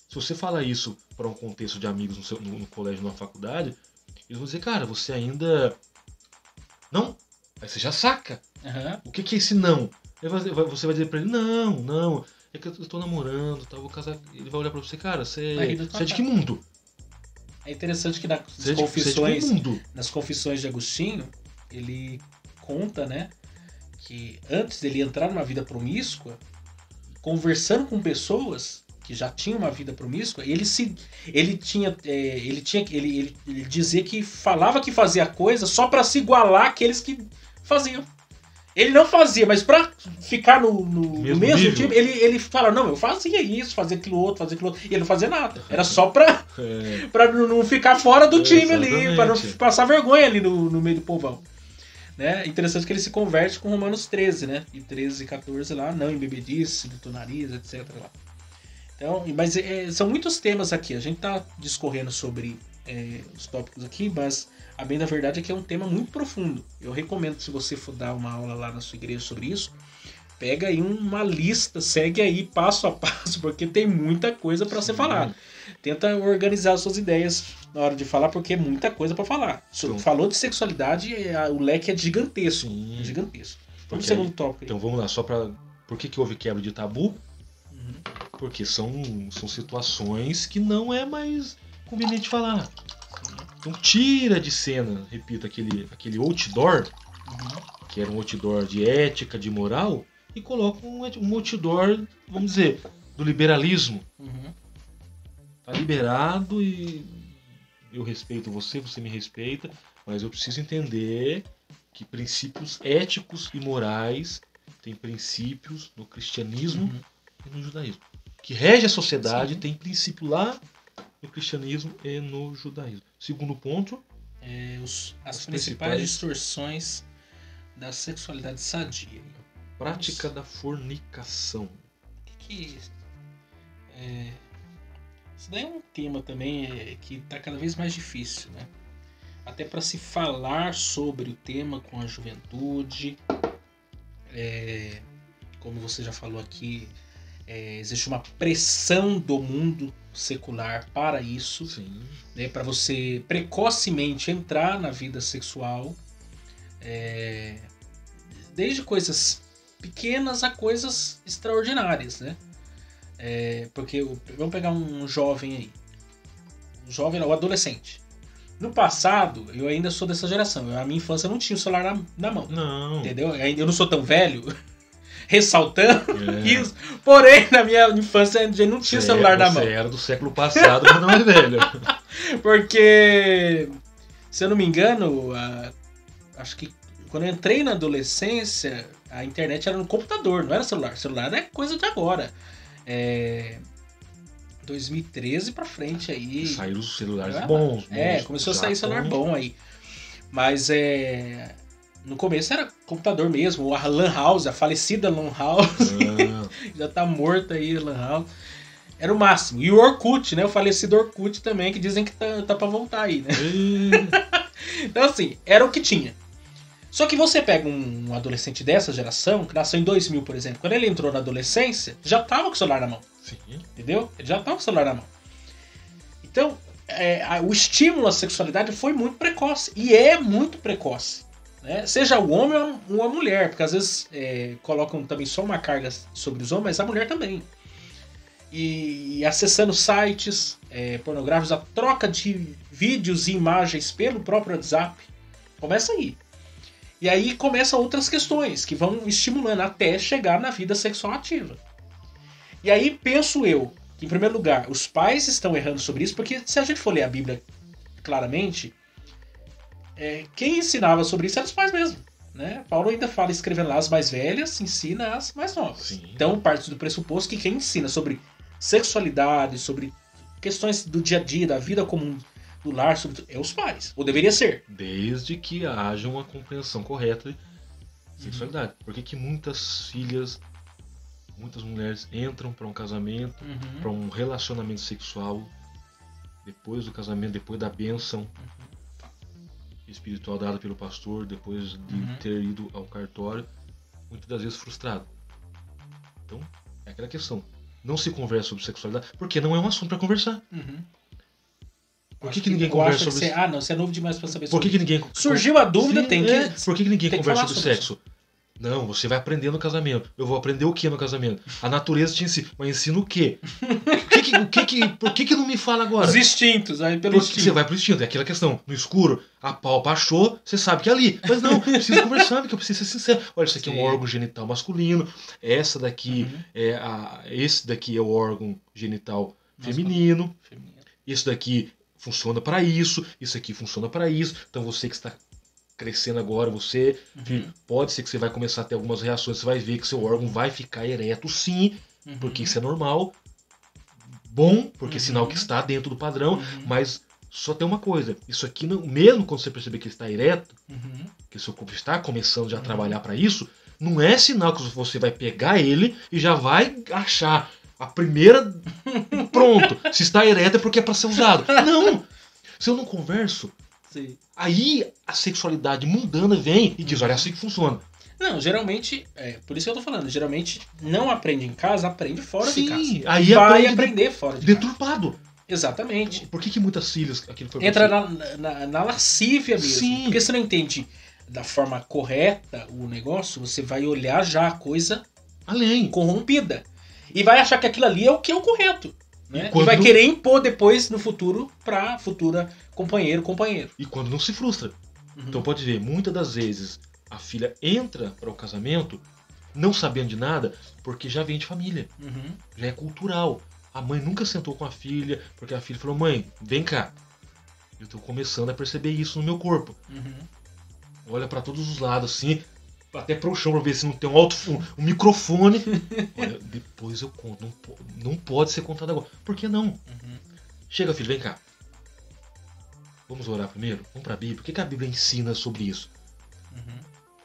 Se você falar isso para um contexto de amigos no colégio, na faculdade, eles vão dizer, cara, você ainda... Não? Aí você já saca. O que é esse não? Aí você vai dizer pra ele, não, é que eu tô namorando, tá, vou casar. Ele vai olhar pra você, cara, você é de que mundo? É interessante que nas confissões de Agostinho, ele conta, né, que antes dele entrar numa vida promíscua, conversando com pessoas que já tinham uma vida promíscua, ele dizia que falava que fazia coisa só pra se igualar àqueles que faziam. Ele não fazia, mas pra ficar no mesmo time, ele fala, não, eu fazia isso, fazia aquilo outro. E ele não fazia nada. Era só pra não ficar fora do time ali, pra não passar vergonha ali no meio do povão. Né? Interessante que ele se converte com Romanos 13, né? E 13 e 14 lá, não embebedice do teu nariz, etc. Lá. Então, mas são muitos temas aqui. A gente tá discorrendo sobre os tópicos aqui, mas a bem da verdade é que é um tema muito profundo. Eu recomendo, se você for dar uma aula lá na sua igreja sobre isso, pega aí uma lista, segue aí passo a passo, porque tem muita coisa para ser falada. Tenta organizar as suas ideias na hora de falar, porque é muita coisa para falar. Falou de sexualidade, o leque é gigantesco. É gigantesco. Vamos pro segundo tópico. Então vamos lá, só para... Por que houve quebra de tabu? Porque são situações que não é mais conveniente falar. Então tira de cena, repito, aquele outdoor, que era um outdoor de ética, de moral, e colocam um outdoor, vamos dizer, do liberalismo. Uhum. Tá liberado e eu respeito você, você me respeita, mas eu preciso entender que princípios éticos e morais têm princípios no cristianismo e no judaísmo. Que rege a sociedade tem princípio lá no cristianismo e no judaísmo. Segundo ponto, as principais distorções da sexualidade sadia. Prática da fornicação. Isso daí é um tema também que está cada vez mais difícil, né? Até para se falar sobre o tema com a juventude. Como você já falou aqui, existe uma pressão do mundo secular para isso, né? Para você precocemente entrar na vida sexual, desde coisas pequenas a coisas extraordinárias, né? Porque vamos pegar um jovem aí, o adolescente. No passado, eu ainda sou dessa geração. Na minha infância eu não tinha o celular na mão. Não. Entendeu? Eu não sou tão velho, ressaltando isso. Porém, na minha infância eu não tinha o celular na mão. Você era do século passado, mas não é velho. Porque, se eu não me engano, acho que quando eu entrei na adolescência, a internet era no computador, não era celular. Celular é coisa de agora. 2013 pra frente aí. Saíram os celulares bons. Começou a sair celular bom aí. Mas no começo era computador mesmo, a Lan House, a falecida Lan House. Já tá morta aí a Lan House. Era o máximo. E o Orkut, né? O falecido Orkut também, que dizem que tá pra voltar aí, né? Então assim, era o que tinha. Só que você pega um adolescente dessa geração, que nasceu em 2000, por exemplo, quando ele entrou na adolescência, já tava com o celular na mão. Sim. Entendeu? Ele já tava com o celular na mão. Então, o estímulo à sexualidade foi muito precoce. E é muito precoce. Né? Seja o homem ou a mulher, porque às vezes colocam também só uma carga sobre os homens, mas a mulher também. E acessando sites pornográficos, a troca de vídeos e imagens pelo próprio WhatsApp, começa aí. E aí começam outras questões que vão estimulando até chegar na vida sexual ativa. E aí penso eu, que em primeiro lugar, os pais estão errando sobre isso, porque se a gente for ler a Bíblia claramente, quem ensinava sobre isso eram os pais mesmo. Né? Paulo ainda fala, escrevendo lá, as mais velhas ensina as mais novas. Sim. Então parte do pressuposto que quem ensina sobre sexualidade, sobre questões do dia a dia, da vida comum, do lar, é os pais. Ou deveria ser. Desde que haja uma compreensão correta de sexualidade. Por que muitas filhas, muitas mulheres entram para um casamento, para um relacionamento sexual, depois do casamento, depois da bênção espiritual dada pelo pastor, depois de ter ido ao cartório, muitas das vezes frustrado. Então, é aquela questão. Não se conversa sobre sexualidade, porque não é um assunto para conversar. Por que ninguém conversa sobre isso? Você é novo demais para saber sobre isso. Por que ninguém... Surgiu a dúvida, tem que... Por que ninguém conversa sobre sexo? Não, você vai aprender no casamento. Eu vou aprender o que no casamento? A natureza te ensina. Mas ensina o quê? Por que não me fala agora? Os instintos, aí pelo instinto. Você vai pro instinto, é aquela questão. No escuro, a palpa achou, você sabe que é ali. Mas não, preciso conversar, porque eu preciso ser sincero. Olha, isso aqui é um órgão genital masculino. Essa daqui esse daqui é o órgão genital feminino. Isso daqui funciona para isso. Isso aqui funciona para isso. Então você que está crescendo agora, você pode ser que você vai começar a ter algumas reações, você vai ver que seu órgão vai ficar ereto sim, porque isso é normal, bom, porque é sinal que está dentro do padrão, mas só tem uma coisa, isso aqui, mesmo quando você perceber que ele está ereto, que seu corpo está começando já a trabalhar para isso, não é sinal que você vai pegar ele e já vai achar a primeira, pronto, se está ereto é porque é para ser usado. Não! Se eu não converso, aí a sexualidade mundana vem e diz, olha, é assim que funciona. Não, geralmente, por isso que eu tô falando, geralmente não aprende em casa, aprende fora de casa. Aí vai aprender fora de deturpado. Casa. Exatamente. Por que muitas filhas... Entra na lascívia mesmo. Sim. Porque você não entende da forma correta o negócio, você vai olhar já a coisa além, corrompida. E vai achar que aquilo ali é o que é o correto. Né? E vai querer impor depois, no futuro, pra futura companheiro. E quando não se frustra. Então pode ver, muitas das vezes a filha entra para o casamento não sabendo de nada, porque já vem de família, Uhum. já é cultural. A mãe nunca sentou com a filha, porque a filha falou, mãe, vem cá. Eu tô começando a perceber isso no meu corpo. Uhum. Olha pra todos os lados, assim, até pro chão pra ver se não tem um microfone. Olha, depois eu conto. Não pode ser contado agora. Por que não? Uhum. Chega, filho, vem cá. Vamos orar primeiro? Vamos pra Bíblia. O que a Bíblia ensina sobre isso? Uhum.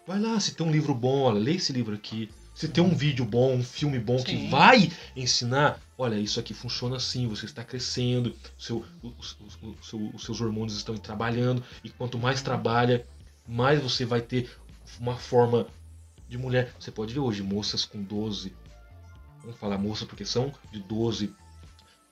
Vai lá, se tem um livro bom, olha, lê esse livro aqui. Se tem um vídeo bom, um filme bom Sim. que vai ensinar, olha, isso aqui funciona assim, você está crescendo, os seus hormônios estão trabalhando, e quanto mais trabalha, mais você vai ter uma forma de mulher. Você pode ver hoje moças com 12, vamos falar moça porque são de 12,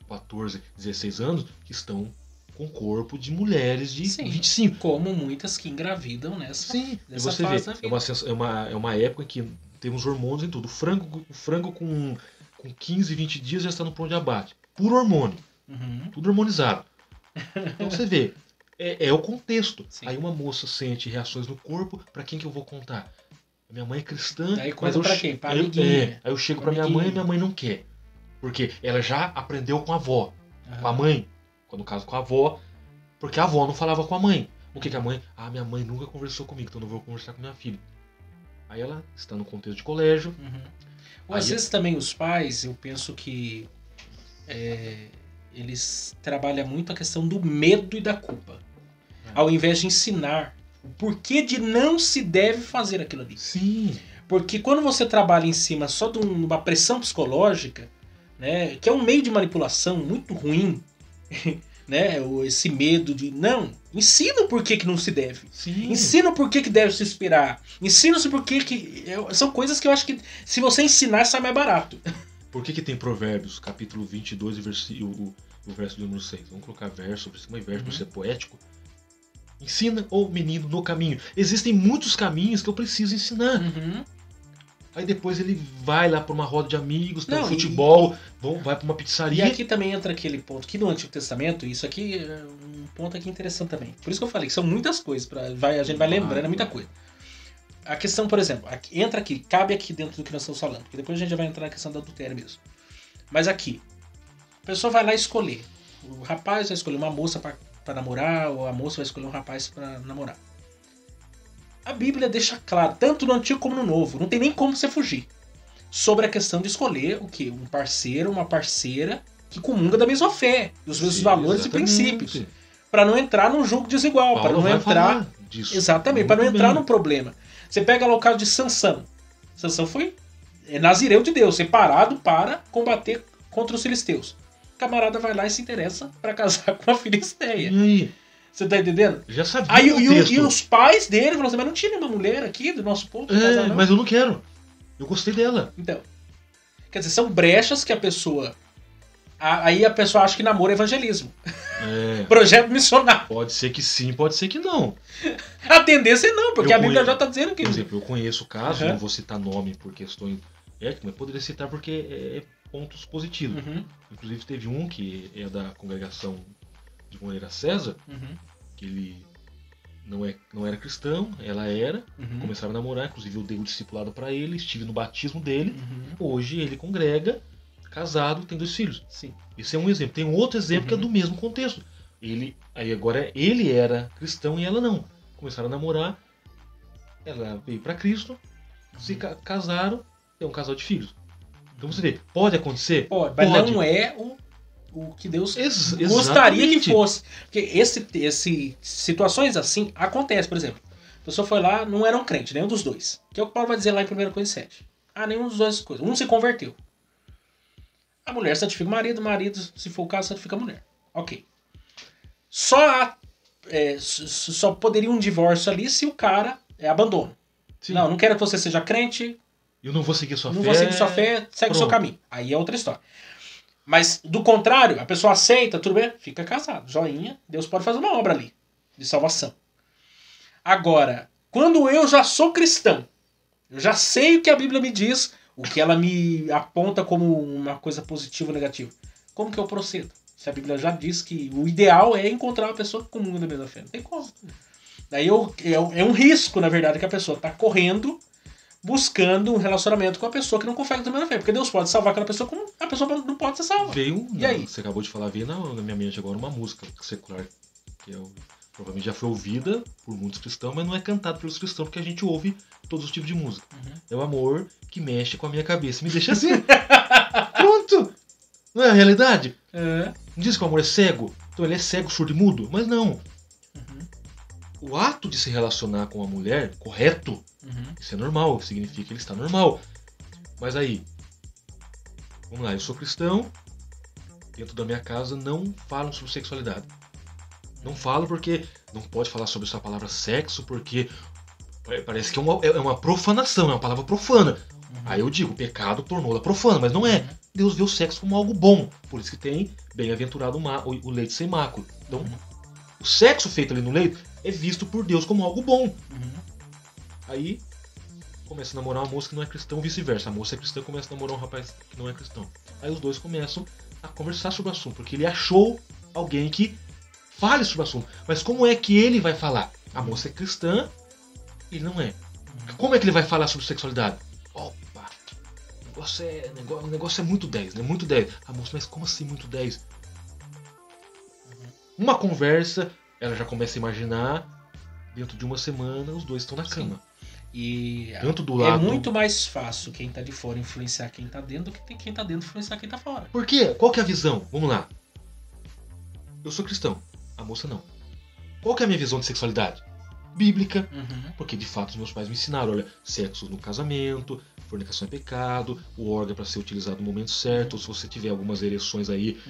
14, 16 anos, que estão com corpo de mulheres de Sim. 25. Como muitas que engravidam nessa Sim, e nessa você fase vê, da vida. é uma época em que temos hormônios em tudo. O frango com 15, 20 dias já está no ponto de abate. Puro hormônio, Uhum. tudo hormonizado. Então você vê, é o contexto. Sim. Aí uma moça sente reações no corpo, pra quem que eu vou contar? Minha mãe é cristã, Aí mas conta pra quem? Pra amiguinha. aí eu chego Pra pra minha mãe e amiguinha. minha mãe não quer. Porque ela já aprendeu com a avó, com a Aham. mãe, quando caso com a avó, porque a avó não falava com a mãe. O que a mãe? Ah, minha mãe nunca conversou comigo, então eu não vou conversar com minha filha. Aí ela está no contexto de colégio. Uhum. Ou às Aí- vezes também os pais, eu penso que eles trabalham muito a questão do medo e da culpa. Ao invés de ensinar o porquê de não se deve fazer aquilo ali. Sim. Porque quando você trabalha em cima só de uma pressão psicológica, né, que é um meio de manipulação muito ruim, né, esse medo de não, ensina o porquê que não se deve. Sim. Ensina o porquê que deve se esperar. Ensina-se o porquê que... São coisas que eu acho que se você ensinar sai mais barato. Por que tem Provérbios, capítulo 22, o verso do número 6? Vamos colocar verso sobre cima e verso para ser poético. Ensina o menino no caminho. Existem muitos caminhos que eu preciso ensinar. Uhum. Aí depois ele vai lá para uma roda de amigos, tem Não, um futebol, vai para uma pizzaria. E aqui também entra aquele ponto que no Antigo Testamento, isso aqui é um ponto aqui interessante também. Por isso que eu falei que são muitas coisas, a gente vai lembrando, é muita coisa. A questão, por exemplo, entra aqui, cabe aqui dentro do que nós estamos falando, porque depois a gente já vai entrar na questão do adultério mesmo. Mas aqui, a pessoa vai lá escolher. O rapaz vai escolher uma moça para namorar, ou a moça vai escolher um rapaz para namorar. A Bíblia deixa claro, tanto no Antigo como no Novo, não tem nem como você fugir, sobre a questão de escolher o quê? Um parceiro, uma parceira que comunga da mesma fé, dos mesmos Sim, valores exatamente. e princípios, para não entrar num jogo desigual, para Paulo não vai entrar, falar disso. exatamente, para não Muito entrar bem. num problema. Você pega lá o caso de Sansão. Sansão foi nazireu de Deus, separado para combater contra os filisteus. O camarada vai lá e se interessa para casar com a filisteia. E aí? Você tá entendendo? Já sabia Aí o e texto. os pais dele falaram assim, mas não tinha nenhuma mulher aqui do nosso povo pra casar, não? Mas eu não quero. Eu gostei dela. Então, quer dizer, são brechas que a pessoa... Aí a pessoa acha que namoro é evangelismo. É, Projeto missionário. pode ser que sim, pode ser que não. A tendência é não, porque Eu a Bíblia conheço- já está dizendo que... Por exemplo, eu conheço casos, Uhum. não vou citar nome por questões éticas, mas poderia citar porque é pontos positivos. Uhum, Inclusive teve um que é da congregação de Moreira César, uhum, que ele não era cristão, ela era, uhum, começaram a namorar, inclusive eu dei o discipulado para ele, estive no batismo dele, uhum. hoje ele congrega, casado, tem 2 filhos. Sim. Isso é um exemplo. Tem um outro exemplo que é do mesmo contexto. Agora ele era cristão e ela não. Começaram a namorar, ela veio para Cristo, se casaram, tem um casal de filhos. Então você vê, pode acontecer? Pode, mas Pode. não é o que Deus gostaria Exatamente. que fosse. Porque situações assim acontecem, por exemplo. A pessoa foi lá, não era um crente, nenhum dos dois. Que é o que Paulo vai dizer lá em 1 Coríntios 7. Nenhum dos dois coisas. Um se converteu. A mulher santifica o marido, se for o caso, santifica a mulher. Ok. Só poderia um divórcio ali se o cara abandona. Sim. Não quero que você seja crente, Eu não vou seguir sua não fé. vou seguir sua fé, segue o seu Pronto. caminho. Aí é outra história. Mas, do contrário, a pessoa aceita, tudo bem, fica casado, joinha, Deus pode fazer uma obra ali, de salvação. Agora, quando eu já sou cristão, eu já sei o que a Bíblia me diz, o que ela me aponta como uma coisa positiva ou negativa. Como que eu procedo? Se a Bíblia já diz que o ideal é encontrar uma pessoa que comunga da mesma fé. Não tem como. Daí é um risco, na verdade, que a pessoa está correndo buscando um relacionamento com a pessoa que não confere também na fé. Porque Deus pode salvar aquela pessoa como a pessoa não pode ser salva. E aí? Você acabou de falar, veio na minha mente agora uma música secular que provavelmente já foi ouvida por muitos cristãos, mas não é cantada pelos cristãos, porque a gente ouve todos os tipos de música. É o amor que mexe com a minha cabeça. Me deixa assim. Pronto! Não é a realidade? Não diz que o amor é cego? Então ele é cego, surdo e mudo? Mas não. O ato de se relacionar com uma mulher, correto, isso é normal, significa que ele está normal. Mas aí, vamos lá, eu sou cristão, dentro da minha casa não falam sobre sexualidade. Não falo porque não pode falar sobre essa palavra sexo, porque parece que é uma profanação, é uma palavra profana. Aí eu digo, o pecado tornou-la profana, mas não é. Deus vê o sexo como algo bom, por isso que tem bem-aventurado o leite sem mácula. Então, o sexo feito ali no leito é visto por Deus como algo bom. Aí começa a namorar uma moça que não é cristão, vice-versa. A moça é cristã e começa a namorar um rapaz que não é cristão. Aí os dois começam a conversar sobre o assunto, porque ele achou alguém que fale sobre o assunto. Mas como é que ele vai falar? A moça é cristã e ele não é. Como é que ele vai falar sobre sexualidade? Opa, o negócio é muito 10, né? Muito 10. A moça, mas como assim muito 10? Uma conversa, ela já começa a imaginar, dentro de uma semana os dois estão na cama. E tanto do lado... é muito mais fácil quem tá de fora influenciar quem tá dentro do que quem tá dentro influenciar quem tá fora. Por quê? Qual que é a visão? Vamos lá. Eu sou cristão, a moça não. Qual que é a minha visão de sexualidade? Bíblica, porque de fato os meus pais me ensinaram, olha, sexo no casamento, fornicação é pecado, o órgão é para ser utilizado no momento certo, ou se você tiver algumas ereções aí,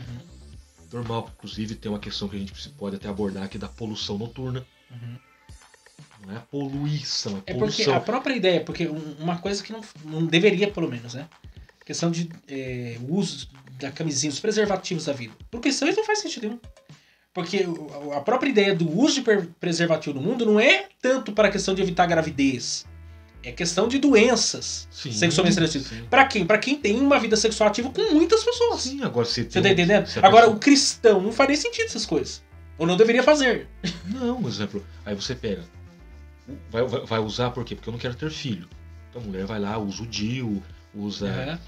normal. Inclusive tem uma questão que a gente pode até abordar aqui da poluição noturna. Não é a poluição, é poluição. É porque a própria ideia, porque uma coisa que não deveria, pelo menos, né? A questão de o uso da camisinha, dos preservativos da vida. Por questão isso não faz sentido nenhum. Porque a própria ideia do uso de preservativo no mundo não é tanto para a questão de evitar gravidez. É questão de doenças sexualmente transmissíveis. Pra quem? Pra quem tem uma vida sexual ativa com muitas pessoas. Sim, agora você tá entendendo? Agora, o cristão não faria sentido essas coisas. Ou não deveria fazer. Não, por exemplo, aí você pega. Vai usar por quê? Porque eu não quero ter filho. Então a mulher vai lá, usa o DIU, usa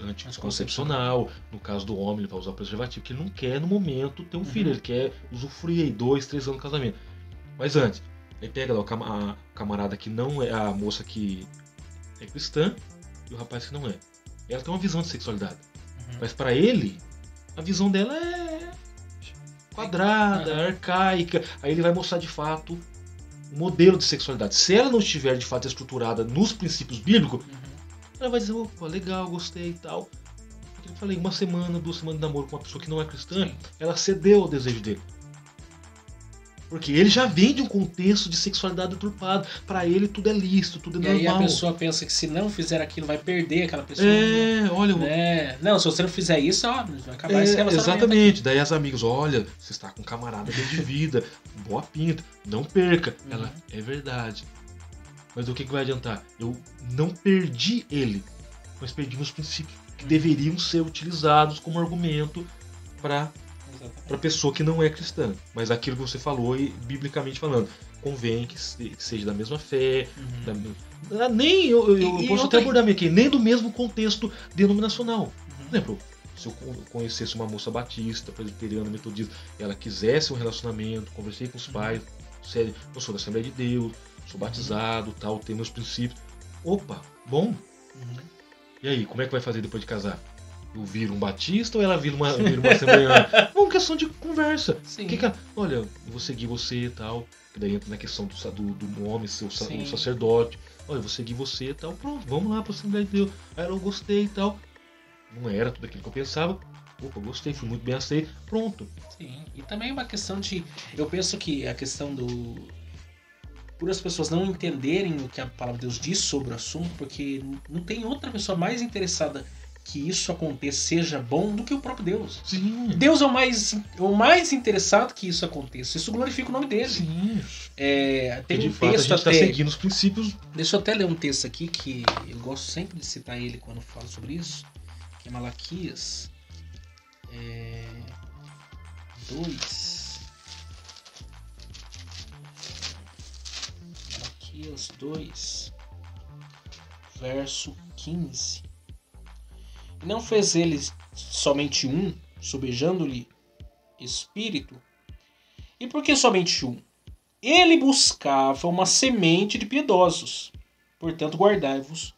anticoncepcional. No caso do homem, ele vai usar o preservativo, porque ele não quer no momento ter um filho. Ele quer usufruir aí 2, 3 anos de casamento. Mas antes, aí pega lá a camarada que não é a moça que é cristã e o rapaz que não é. Ela tem uma visão de sexualidade. Mas pra ele, a visão dela é quadrada, arcaica. Aí ele vai mostrar de fato o modelo de sexualidade. Se ela não estiver de fato estruturada nos princípios bíblicos, ela vai dizer, opa, legal, gostei e tal. Eu falei, 1 semana, 2 semanas de namoro com uma pessoa que não é cristã, ela cedeu ao desejo dele. Porque ele já vem de um contexto de sexualidade deturpada. Pra ele tudo é lícito, tudo é normal. E aí a pessoa pensa que se não fizer aquilo vai perder aquela pessoa. Olha... Não, se você não fizer isso, ó, vai acabar esse relacionamento. Exatamente. Aqui. Daí as amigas, olha, você está com um camarada bem de vida, boa pinta, não perca. Ela, é verdade. Mas o que vai adiantar? Eu não perdi ele, mas perdi meus princípios, que deveriam ser utilizados como argumento para pessoa que não é cristã. Mas aquilo que você falou, e biblicamente falando, convém que seja da mesma fé, nem eu posso até abordar aqui, nem do mesmo contexto denominacional. Por exemplo, se eu conhecesse uma moça batista, presbiteriana, metodista, ela quisesse um relacionamento, conversei com os pais, sério, eu sou da Assembleia de Deus, sou batizado, tal, tenho meus princípios. Opa, bom. E aí, como é que vai fazer depois de casar? Eu viro um batista ou ela vira uma assembleiana? É uma questão de conversa. Olha, eu vou seguir você e tal. Que daí entra na questão do homem ser o sacerdote. Olha, eu vou seguir você e tal. Pronto, vamos lá pra Assembleia de Deus. Aí eu gostei e tal. Não era tudo aquilo que eu pensava. Opa, gostei, fui muito bem aceito. Pronto. Sim, e também uma questão de... Eu penso que a questão por as pessoas não entenderem o que a palavra de Deus diz sobre o assunto, porque não tem outra pessoa mais interessada que isso aconteça, seja bom, do que o próprio Deus. Sim. Deus é o mais interessado que isso aconteça. Isso glorifica o nome dele. Sim. Tem de um fato, texto a gente até... está seguindo os princípios. Deixa eu até ler um texto aqui que eu gosto sempre de citar ele quando falo sobre isso, que é Malaquias 2. Malaquias 2. verso 15. E não fez ele somente um, sobejando-lhe espírito? E por que somente um? Ele buscava uma semente de piedosos. Portanto, guardai-vos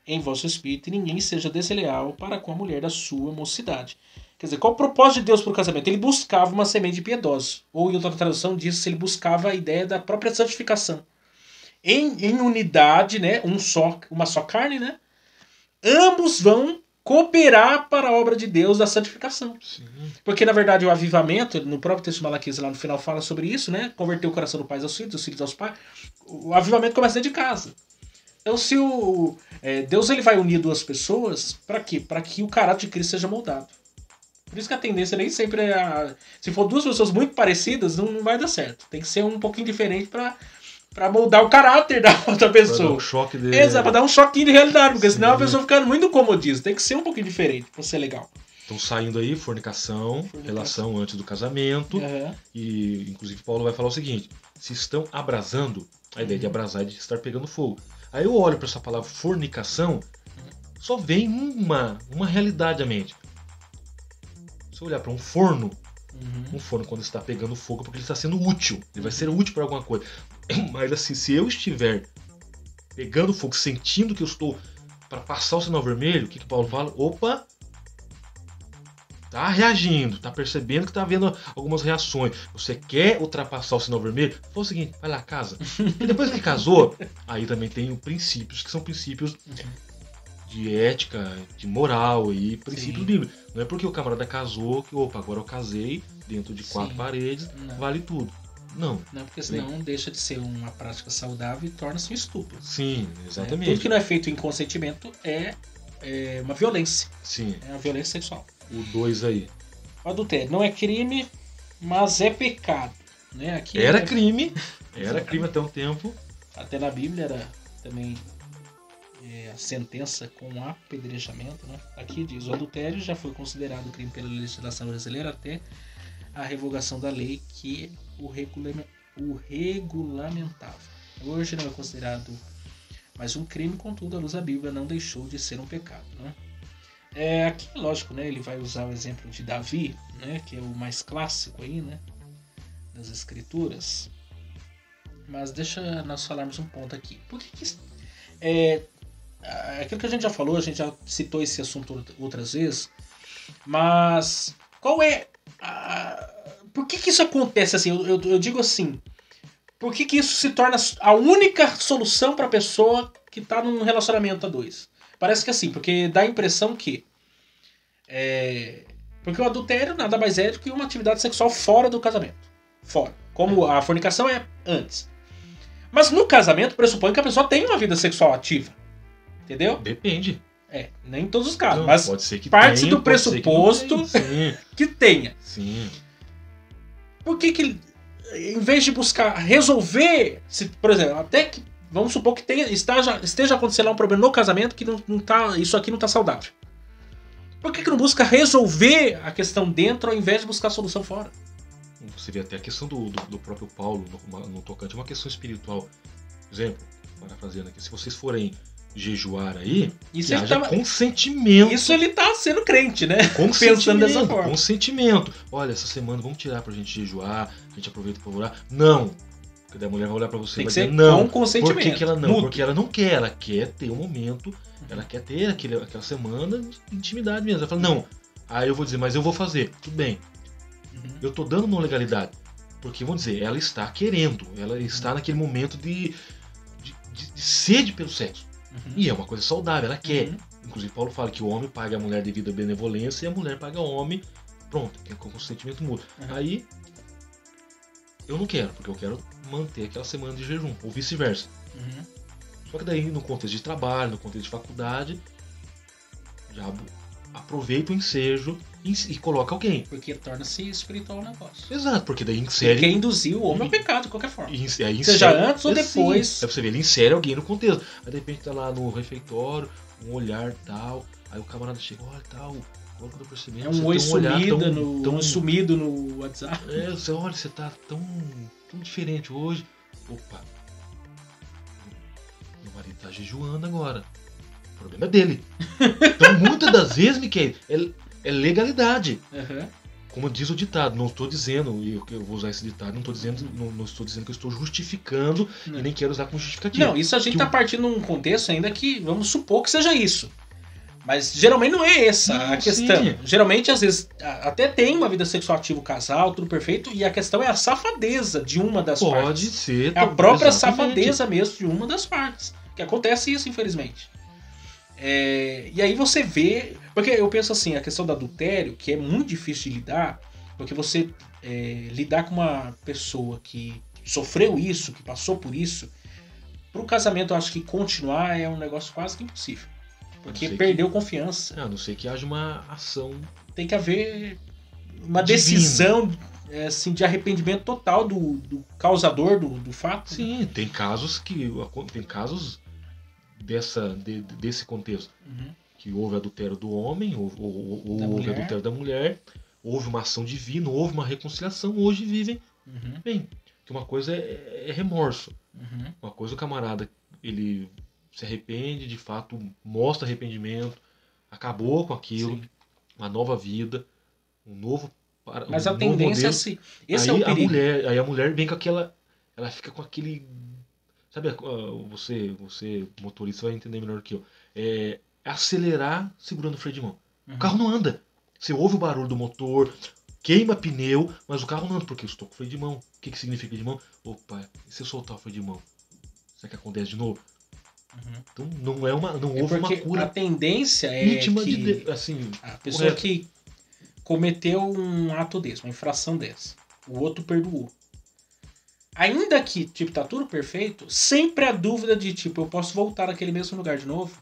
em vosso espírito e ninguém seja desleal para com a mulher da sua mocidade. Quer dizer, qual o propósito de Deus para o casamento? Ele buscava uma semente de piedosos. Ou em outra tradução diz ele buscava a ideia da própria santificação. Em unidade, né? Uma só carne, né? Ambos vão cooperar para a obra de Deus da santificação. Sim. Porque, na verdade, o avivamento, no próprio texto de Malaquias, lá no final, fala sobre isso, né? Converter o coração dos pais aos filhos, dos filhos aos pais. O avivamento começa dentro de casa. Então, se Deus ele vai unir duas pessoas, para quê? Para que o caráter de Cristo seja moldado. Por isso que a tendência nem sempre é... Se for duas pessoas muito parecidas, não vai dar certo. Tem que ser um pouquinho diferente para moldar o caráter da outra pessoa. Pra dar um choque de... Exato, pra dar um choquinho de realidade, porque senão a pessoa fica muito comodista. Tem que ser um pouquinho diferente pra ser legal. Então saindo aí, fornicação, relação antes do casamento. E inclusive Paulo vai falar o seguinte: se estão abrasando, a ideia de abrasar é de estar pegando fogo. Aí eu olho para essa palavra fornicação, só vem uma realidade à mente. Se eu olhar para um forno quando está pegando fogo, é porque ele está sendo útil. Ele vai ser útil para alguma coisa. Mas assim, se eu estiver pegando fogo, sentindo que eu estou para passar o sinal vermelho, o que Paulo fala? Opa! Tá reagindo, tá percebendo que tá havendo algumas reações. Você quer ultrapassar o sinal vermelho? Fala o seguinte, vai lá, casa. E depois que casou, aí também tem princípios, que são princípios de ética, de moral e princípios bíblicos. Não é porque o camarada casou que, opa, agora eu casei dentro de quatro paredes, vale tudo. Não. Não, porque senão deixa de ser uma prática saudável e torna-se um estupro. Sim, exatamente. Tudo que não é feito em consentimento é uma violência. Sim. É uma violência sexual. O 2 aí. O adultério não é crime, mas é pecado. Né? Aqui era crime. Era crime até um tempo. Até na Bíblia era também a sentença com apedrejamento. Né? Aqui diz, o adultério já foi considerado crime pela legislação brasileira até a revogação da lei que o regulamentava. Hoje não é considerado mais um crime, contudo, a luz da Bíblia não deixou de ser um pecado. Né? Aqui, lógico, né, ele vai usar o exemplo de Davi, né, que é o mais clássico aí, né, das escrituras. Mas deixa nós falarmos um ponto aqui. Por que aquilo que a gente já falou, a gente já citou esse assunto outras vezes, mas qual é por que isso acontece assim? Eu digo assim, por que isso se torna a única solução para a pessoa que está num relacionamento a dois? Parece que assim, porque dá a impressão que porque o adultério nada mais é do que uma atividade sexual fora do casamento. Fora. Como a fornicação é antes. Mas no casamento pressupõe que a pessoa tem uma vida sexual ativa. Entendeu? Depende. Nem em todos os casos, não, mas pode ser que parte tenha, do pressuposto que tenha. Sim. Por que em vez de buscar resolver, por exemplo, até que vamos supor que esteja acontecendo lá um problema no casamento que não tá, isso aqui não está saudável. Por que não busca resolver a questão dentro ao invés de buscar a solução fora? Você vê até a questão do próprio Paulo no tocante, uma questão espiritual. Por exemplo, parafraseando aqui, se vocês forem jejuar aí, isso que haja consentimento. Isso ele tá sendo crente, né? Pensando dessa forma. Consentimento. Olha, essa semana vamos tirar pra gente jejuar, a gente aproveita pra orar. Não! Porque daí a mulher vai olhar pra você e vai dizer não. Com consentimento. Por que ela não? Mútuo. Porque ela não quer, ela quer ter um momento, ela quer ter aquela semana de intimidade mesmo. Ela fala, não. Aí eu vou dizer, mas eu vou fazer. Tudo bem. Eu tô dando uma legalidade. Porque, vamos dizer, ela está querendo. Ela está naquele momento de sede pelo sexo. E é uma coisa saudável, ela quer. Inclusive, Paulo fala que o homem paga a mulher devido à benevolência e a mulher paga o homem. Pronto, que é com consentimento mútuo. Aí, eu não quero, porque eu quero manter aquela semana de jejum, ou vice-versa. Só que daí, no contexto de trabalho, no contexto de faculdade, já aproveita o ensejo e coloca alguém. Porque torna-se espiritual o negócio. Exato, porque daí insere... Quem induzir o homem ao pecado, de qualquer forma. Insere, seja antes ou depois. Sim. Aí você vê, ele insere alguém no contexto. Aí de repente tá lá no refeitório, um olhar tal, aí o camarada chega, olha tal, agora quando eu percebi, um oi sumido no WhatsApp. Você olha, você tá tão diferente hoje. Opa, meu marido tá jejuando agora. O problema é dele. Então, muitas das vezes, Miquel, é legalidade. Uhum. Como diz o ditado, não estou dizendo, e eu vou usar esse ditado, não estou dizendo que eu estou justificando Não. e nem quero usar como justificativa. Não, isso a gente Que tá partindo num contexto ainda que vamos supor que seja isso. Mas geralmente não é essa Não, a questão. sim. Geralmente, às vezes, até tem uma vida sexual ativa o casal, tudo perfeito, e a questão é a safadeza de uma das Pode partes. ser. É a própria exatamente. safadeza mesmo de uma das partes. Que acontece isso, infelizmente. E aí você vê... Porque eu penso assim, a questão do adultério, que é muito difícil de lidar, porque você lidar com uma pessoa que sofreu isso, que passou por isso, pro casamento eu acho que continuar é um negócio quase que impossível. Porque perdeu confiança. A não ser que haja uma ação. Tem que haver uma divina. decisão assim, de arrependimento total do causador do fato. Sim, tem casos desse contexto. Uhum. Que houve adultério do homem, houve adultério da mulher, houve uma ação divina, houve uma reconciliação, hoje vivem bem. Que uma coisa é remorso. Uhum. Uma coisa o camarada, ele se arrepende, de fato, mostra arrependimento, acabou com aquilo, Sim. uma nova vida, um novo Mas um a novo tendência é modelo. assim. Esse Aí é o perigo. aí a mulher vem com aquela... Ela fica com aquele... Sabe, você motorista vai entender melhor que eu. É acelerar segurando o freio de mão. Uhum. O carro não anda. Você ouve o barulho do motor, queima pneu, mas o carro não anda porque eu estou com freio de mão. O que significa freio de mão? Opa, e se eu soltar o freio de mão? Será que acontece de novo? Uhum. Então não houve uma cura a tendência é íntima que assim, a pessoa correto. que cometeu um ato desse, uma infração dessa, o outro perdoou. Ainda que, tipo, tá tudo perfeito, sempre a dúvida de, tipo, eu posso voltar naquele mesmo lugar de novo?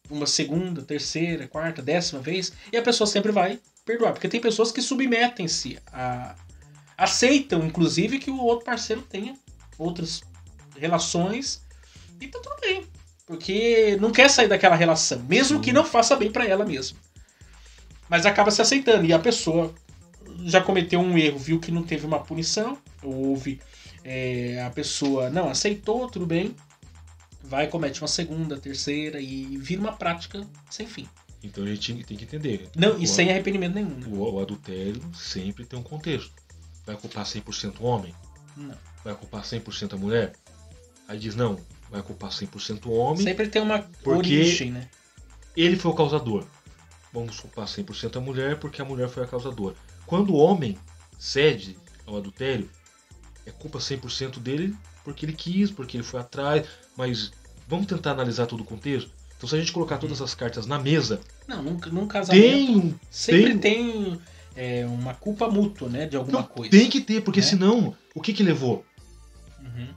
Uma segunda, terceira, quarta, 10ª vez? E a pessoa sempre vai perdoar. Porque tem pessoas que submetem-se aceitam, inclusive, que o outro parceiro tenha outras relações e tá tudo bem. Porque não quer sair daquela relação, mesmo que não faça bem pra ela mesma. Mas acaba se aceitando. E a pessoa já cometeu um erro, viu que não teve uma punição, houve a pessoa não aceitou, tudo bem, vai, comete uma segunda, terceira e vira uma prática sem fim. Então a gente tem que entender. Não, e sem arrependimento nenhum. Né? O adultério sempre tem um contexto. Vai culpar 100% o homem? Não. Vai culpar 100% a mulher? Aí diz, não, vai culpar 100% o homem. Sempre tem uma porque origem, né? Ele foi o causador. Vamos culpar 100% a mulher porque a mulher foi a causadora. Quando o homem cede ao adultério, é culpa 100% dele porque ele quis, porque ele foi atrás. Mas vamos tentar analisar todo o contexto? Então se a gente colocar todas as cartas na mesa... Não, num casamento sempre tem uma culpa mútua, né? De alguma coisa. Tem que ter, porque né? senão, o que levou? Uhum.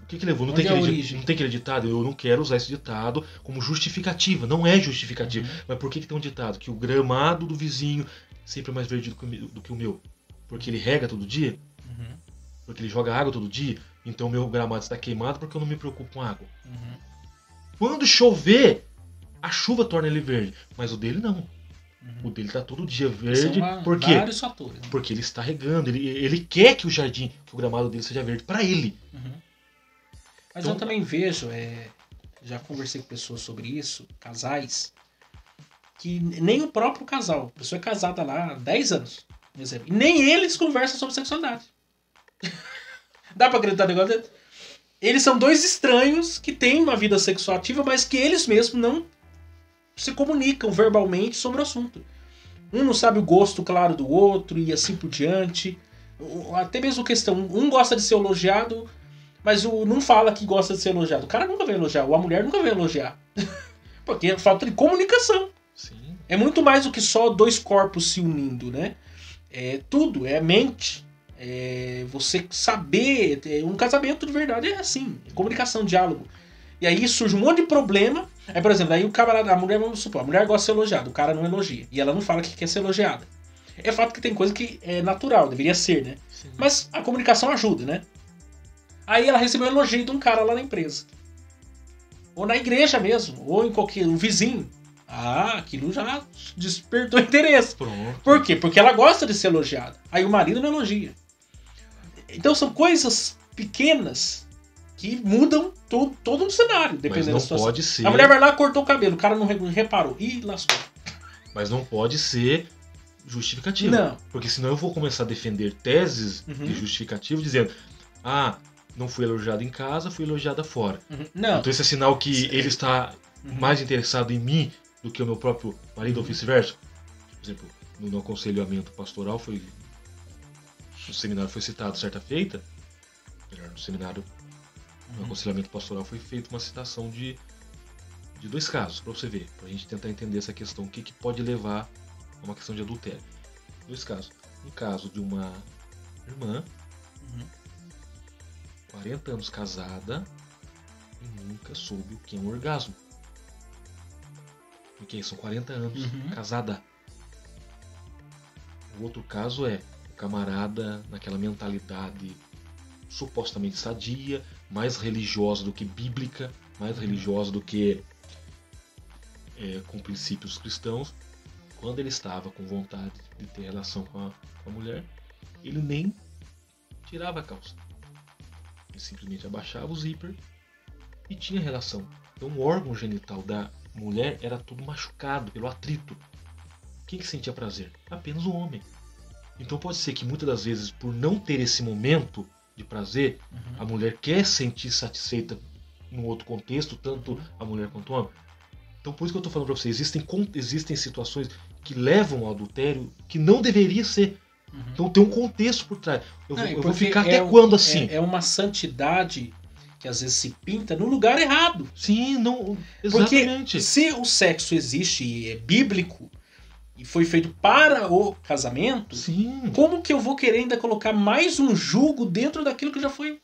O que levou? Não Onde tem, é a origem? não tem aquele ditado? Eu não quero usar esse ditado como justificativa. Não é justificativa. Uhum. Mas por que tem um ditado? Que o gramado do vizinho sempre é mais verde do que o meu. Porque ele rega todo dia? Uhum. Porque ele joga água todo dia? Então o meu gramado está queimado porque eu não me preocupo com água. Uhum. Quando chover, a chuva torna ele verde. Mas o dele não. Uhum. O dele está todo dia verde. São Por quê? vários fatores. Né? Porque ele está regando. Ele quer que o jardim, que o gramado dele seja verde para ele. Uhum. Mas Então, eu também vejo, já conversei com pessoas sobre isso, casais, que nem o próprio casal, a pessoa é casada lá há 10 anos, por exemplo, e nem eles conversam sobre sexualidade. Dá pra acreditar no negócio dele? Eles são dois estranhos que têm uma vida sexual ativa, mas que eles mesmos não se comunicam verbalmente sobre o assunto. Um não sabe o gosto claro do outro e assim por diante. Até mesmo questão, um gosta de ser elogiado, mas não fala que gosta de ser elogiado. O cara nunca vai elogiar, ou a mulher nunca vai elogiar. Porque é falta de comunicação. sim. É muito mais do que só dois corpos se unindo, né? É tudo, é a mente. É você saber. Um casamento de verdade é assim: comunicação, diálogo. E aí surge um monte de problema. Aí, por exemplo, aí o camarada, a mulher, vamos supor, a mulher gosta de ser elogiada, o cara não elogia. E ela não fala que quer ser elogiada. É fato que tem coisa que é natural, deveria ser, né? Sim. Mas a comunicação ajuda, né? Aí ela recebeu um elogio de um cara lá na empresa. Ou na igreja mesmo, ou em qualquer... um vizinho. Ah, aquilo já despertou interesse. Pronto. Por quê? Porque ela gosta de ser elogiada. Aí o marido não elogia. Então são coisas pequenas que mudam todo um cenário, Mas dependendo não da situação. pode ser. A mulher vai lá, cortou o cabelo, o cara não reparou. Ih, lascou. Mas não pode ser justificativo. Não. Porque senão eu vou começar a defender teses de justificativo dizendo: ah, não fui elogiado em casa, fui elogiada fora. Não. Então esse é sinal que ele está mais interessado em mim do que o meu próprio marido ou vice-versa. Por exemplo, no aconselhamento pastoral no seminário foi citado certa feita, melhor, no seminário, no aconselhamento pastoral foi feita uma citação de 2 casos, para você ver, para a gente tentar entender essa questão, o que pode levar a uma questão de adultério. 2 casos. Um caso de uma irmã, 40 anos casada, e nunca soube o que é um orgasmo. Porque são 40 anos casada. O outro caso é o camarada naquela mentalidade supostamente sadia, mais religiosa do que bíblica, mais religiosa do que com princípios cristãos. Quando ele estava com vontade de ter relação com a mulher, ele nem tirava a calça. Ele simplesmente abaixava o zíper e tinha relação. Então o órgão genital da mulher era todo machucado pelo atrito. Quem que sentia prazer? Apenas o homem. Então pode ser que muitas das vezes, por não ter esse momento de prazer, a mulher quer sentir satisfeita num outro contexto, tanto a mulher quanto o homem. Então por isso que eu estou falando para vocês, existem situações que levam ao adultério que não deveria ser. Então tem um contexto por trás. Eu vou ficar até quando assim? É uma santidade que às vezes se pinta no lugar errado. Sim, não, exatamente. Porque se o sexo existe e é bíblico e foi feito para o casamento, sim, como que eu vou querer ainda colocar mais um jugo dentro daquilo que já foi?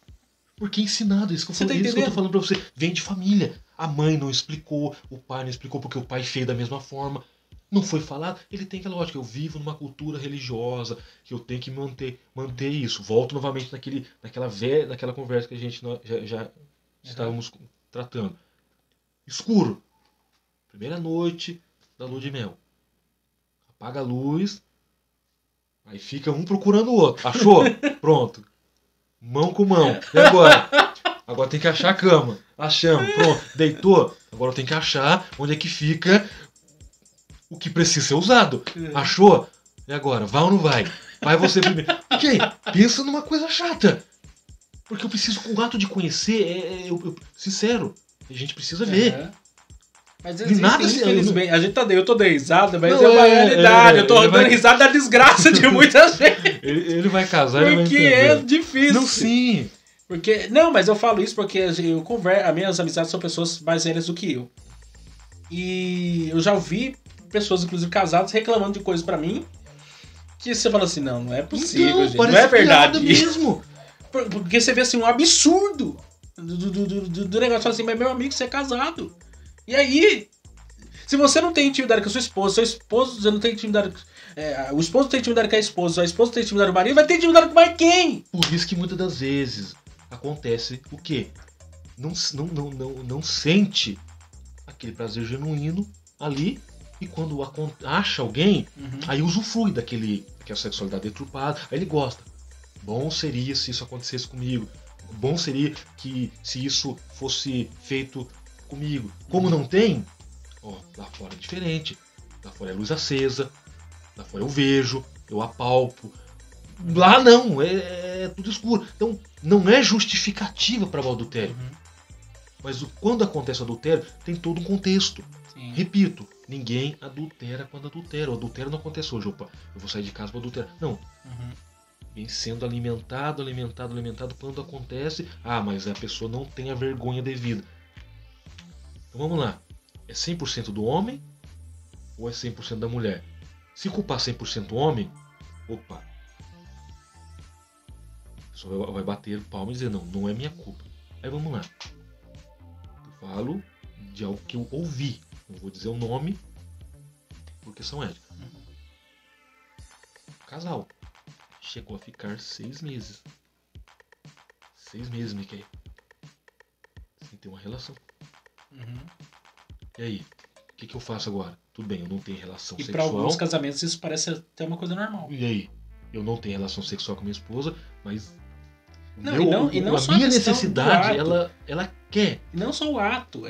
Porque é ensinado, isso que eu tô falando pra você. Vem de família. A mãe não explicou, o pai não explicou porque o pai fez da mesma forma. Não foi falado. Ele tem aquela lógica, eu vivo numa cultura religiosa, que eu tenho que manter isso. Volto novamente naquela conversa que a gente já estávamos tratando. Escuro. Primeira noite da lua de mel. Apaga a luz. Aí fica um procurando o outro. Achou? Pronto. Mão com mão. E agora? Agora tem que achar a cama. Achamos. Pronto. Deitou? Agora tem que achar onde é que fica o que precisa ser usado. Achou? E agora? Vai ou não vai? Vai você primeiro. Ok. Pensa numa coisa chata. Porque eu preciso, com o ato de conhecer, sincero, a gente precisa ver. Mas nada infelizmente, eu tô dando risada, mas é uma realidade. Eu tô dando risada da desgraça de muita gente. Ele vai casar, ele vai porque é difícil. Não, sim. Porque, não, mas eu falo isso porque as minhas amizades são pessoas mais velhas do que eu. E eu já ouvi pessoas, inclusive casadas, reclamando de coisas pra mim que você fala assim, não é possível, então, gente, não é verdade mesmo. Porque você vê assim um absurdo do negócio assim, mas meu amigo, você é casado. E aí, se você não tem intimidade com a sua esposa você não tem intimidade, o esposo tem intimidade com a esposa tem intimidade com o marido, vai ter intimidade com mais quem? Por isso que muitas das vezes acontece o quê? Não sente aquele prazer genuíno ali, e quando acha alguém, aí usufrui daquela sexualidade deturpada, aí ele gosta. Bom seria se isso acontecesse comigo. Bom seria que se isso fosse feito comigo. Como não tem, lá fora é diferente. Lá fora é luz acesa, lá fora eu vejo, eu apalpo. Lá não, é tudo escuro. Então não é justificativa para o adultério. Mas quando acontece o adultério, tem todo um contexto. Sim. Repito, ninguém adultera quando adultera. O adultério não acontece hoje. Opa, eu vou sair de casa para adulterar. Não. Vem sendo alimentado. Quando acontece, mas a pessoa não tem a vergonha devida. Então vamos lá. É 100% do homem ou é 100% da mulher? Se culpar 100% o homem, opa. A pessoa vai bater palma e dizer, não é minha culpa. Aí vamos lá. Eu falo de algo que eu ouvi. Não vou dizer o nome por questão ética. Casal. Chegou a ficar 6 meses. 6 meses, Mickey. Sem ter uma relação. E aí? O que eu faço agora? Tudo bem, eu não tenho relação sexual. E para alguns casamentos isso parece até uma coisa normal. E aí? Eu não tenho relação sexual com minha esposa, mas Não só a minha a questão necessidade, do ato. ela quer. E não só o ato,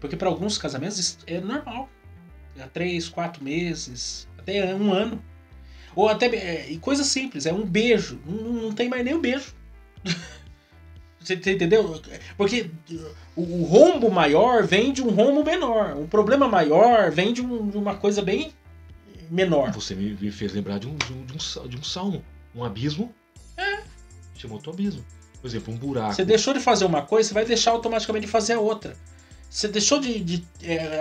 porque para alguns casamentos isso é normal. Há 3, 4 meses, até um ano. Ou até. E coisa simples, é um beijo. Não tem mais nem um beijo. Você entendeu? Porque o rombo maior vem de um rombo menor. Um problema maior vem de uma coisa bem menor. Você me fez lembrar de um salmo. Um abismo. Chamou outro abismo. Por exemplo, um buraco. Você deixou de fazer uma coisa, você vai deixar automaticamente de fazer a outra. Você deixou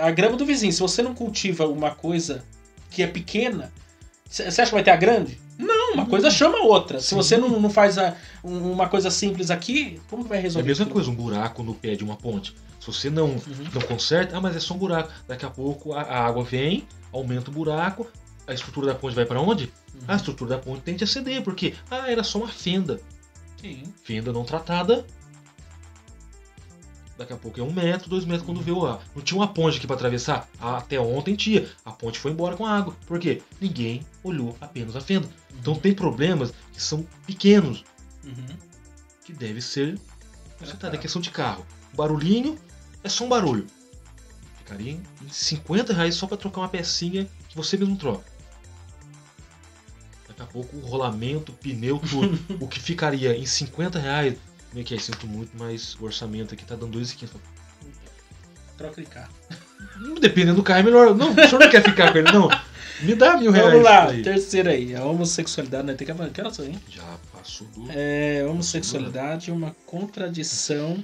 a grama do vizinho. Se você não cultiva uma coisa que é pequena, você acha que vai ter a grande? Não, uma coisa chama a outra. Sim. Se você não faz uma coisa simples aqui, como que vai resolver? É a mesma coisa, um buraco no pé de uma ponte. Se você não conserta, mas é só um buraco. Daqui a pouco a água vem, aumenta o buraco, a estrutura da ponte vai para onde? A estrutura da ponte tende a ceder, porque era só uma fenda. Sim. Fenda não tratada. Daqui a pouco é 1 metro, 2 metros quando vê o ar. Não tinha uma ponte aqui para atravessar? Até ontem tinha. A ponte foi embora com a água. Por quê? Ninguém olhou apenas a fenda. Então tem problemas que são pequenos. Que deve ser consertado. É questão de carro. O barulhinho é só um barulho. Ficaria em R$50 só para trocar uma pecinha que você mesmo troca. Daqui a pouco o rolamento, o pneu, tudo. O que ficaria em R$50... Como é que é? Sinto muito, mas o orçamento aqui tá dando 2,5. Troca de carro. Dependendo do carro é melhor. Não, o senhor não quer ficar com ele, não. Me dá R$1.000. Vamos lá, terceira aí. A homossexualidade, né? Tem que avançar. Que horas aí? Já passou do... Homossexualidade é uma contradição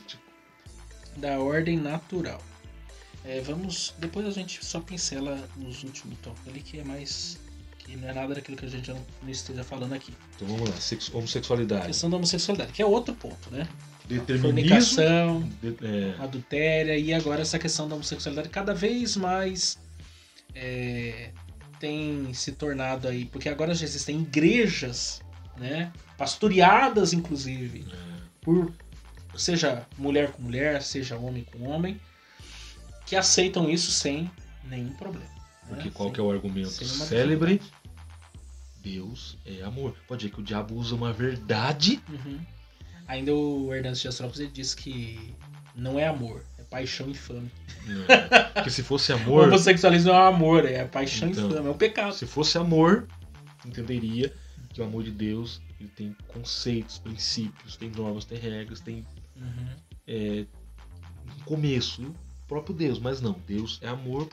da ordem natural. Depois a gente só pincela nos últimos tópicos ali, que é mais... que não é nada daquilo que a gente já não esteja falando aqui. Então vamos lá, homossexualidade. A questão da homossexualidade, que é outro ponto, né? Determinismo, fornicação, adultéria, e agora essa questão da homossexualidade cada vez mais tem se tornado aí, porque agora já existem igrejas, né, pastoreadas inclusive, por seja mulher com mulher, seja homem com homem, que aceitam isso sem nenhum problema. Porque qual que é o argumento célebre? Deus é amor. Pode dizer que o diabo usa uma verdade. Ainda o Hernandes de Astrópolis diz que não é amor, é paixão infame. Porque se fosse amor... O homossexualismo não é amor, é paixão infame, é um pecado. Se fosse amor, entenderia que o amor de Deus ele tem conceitos, princípios, tem normas, tem regras, tem um começo. O próprio Deus, mas não. Deus é amor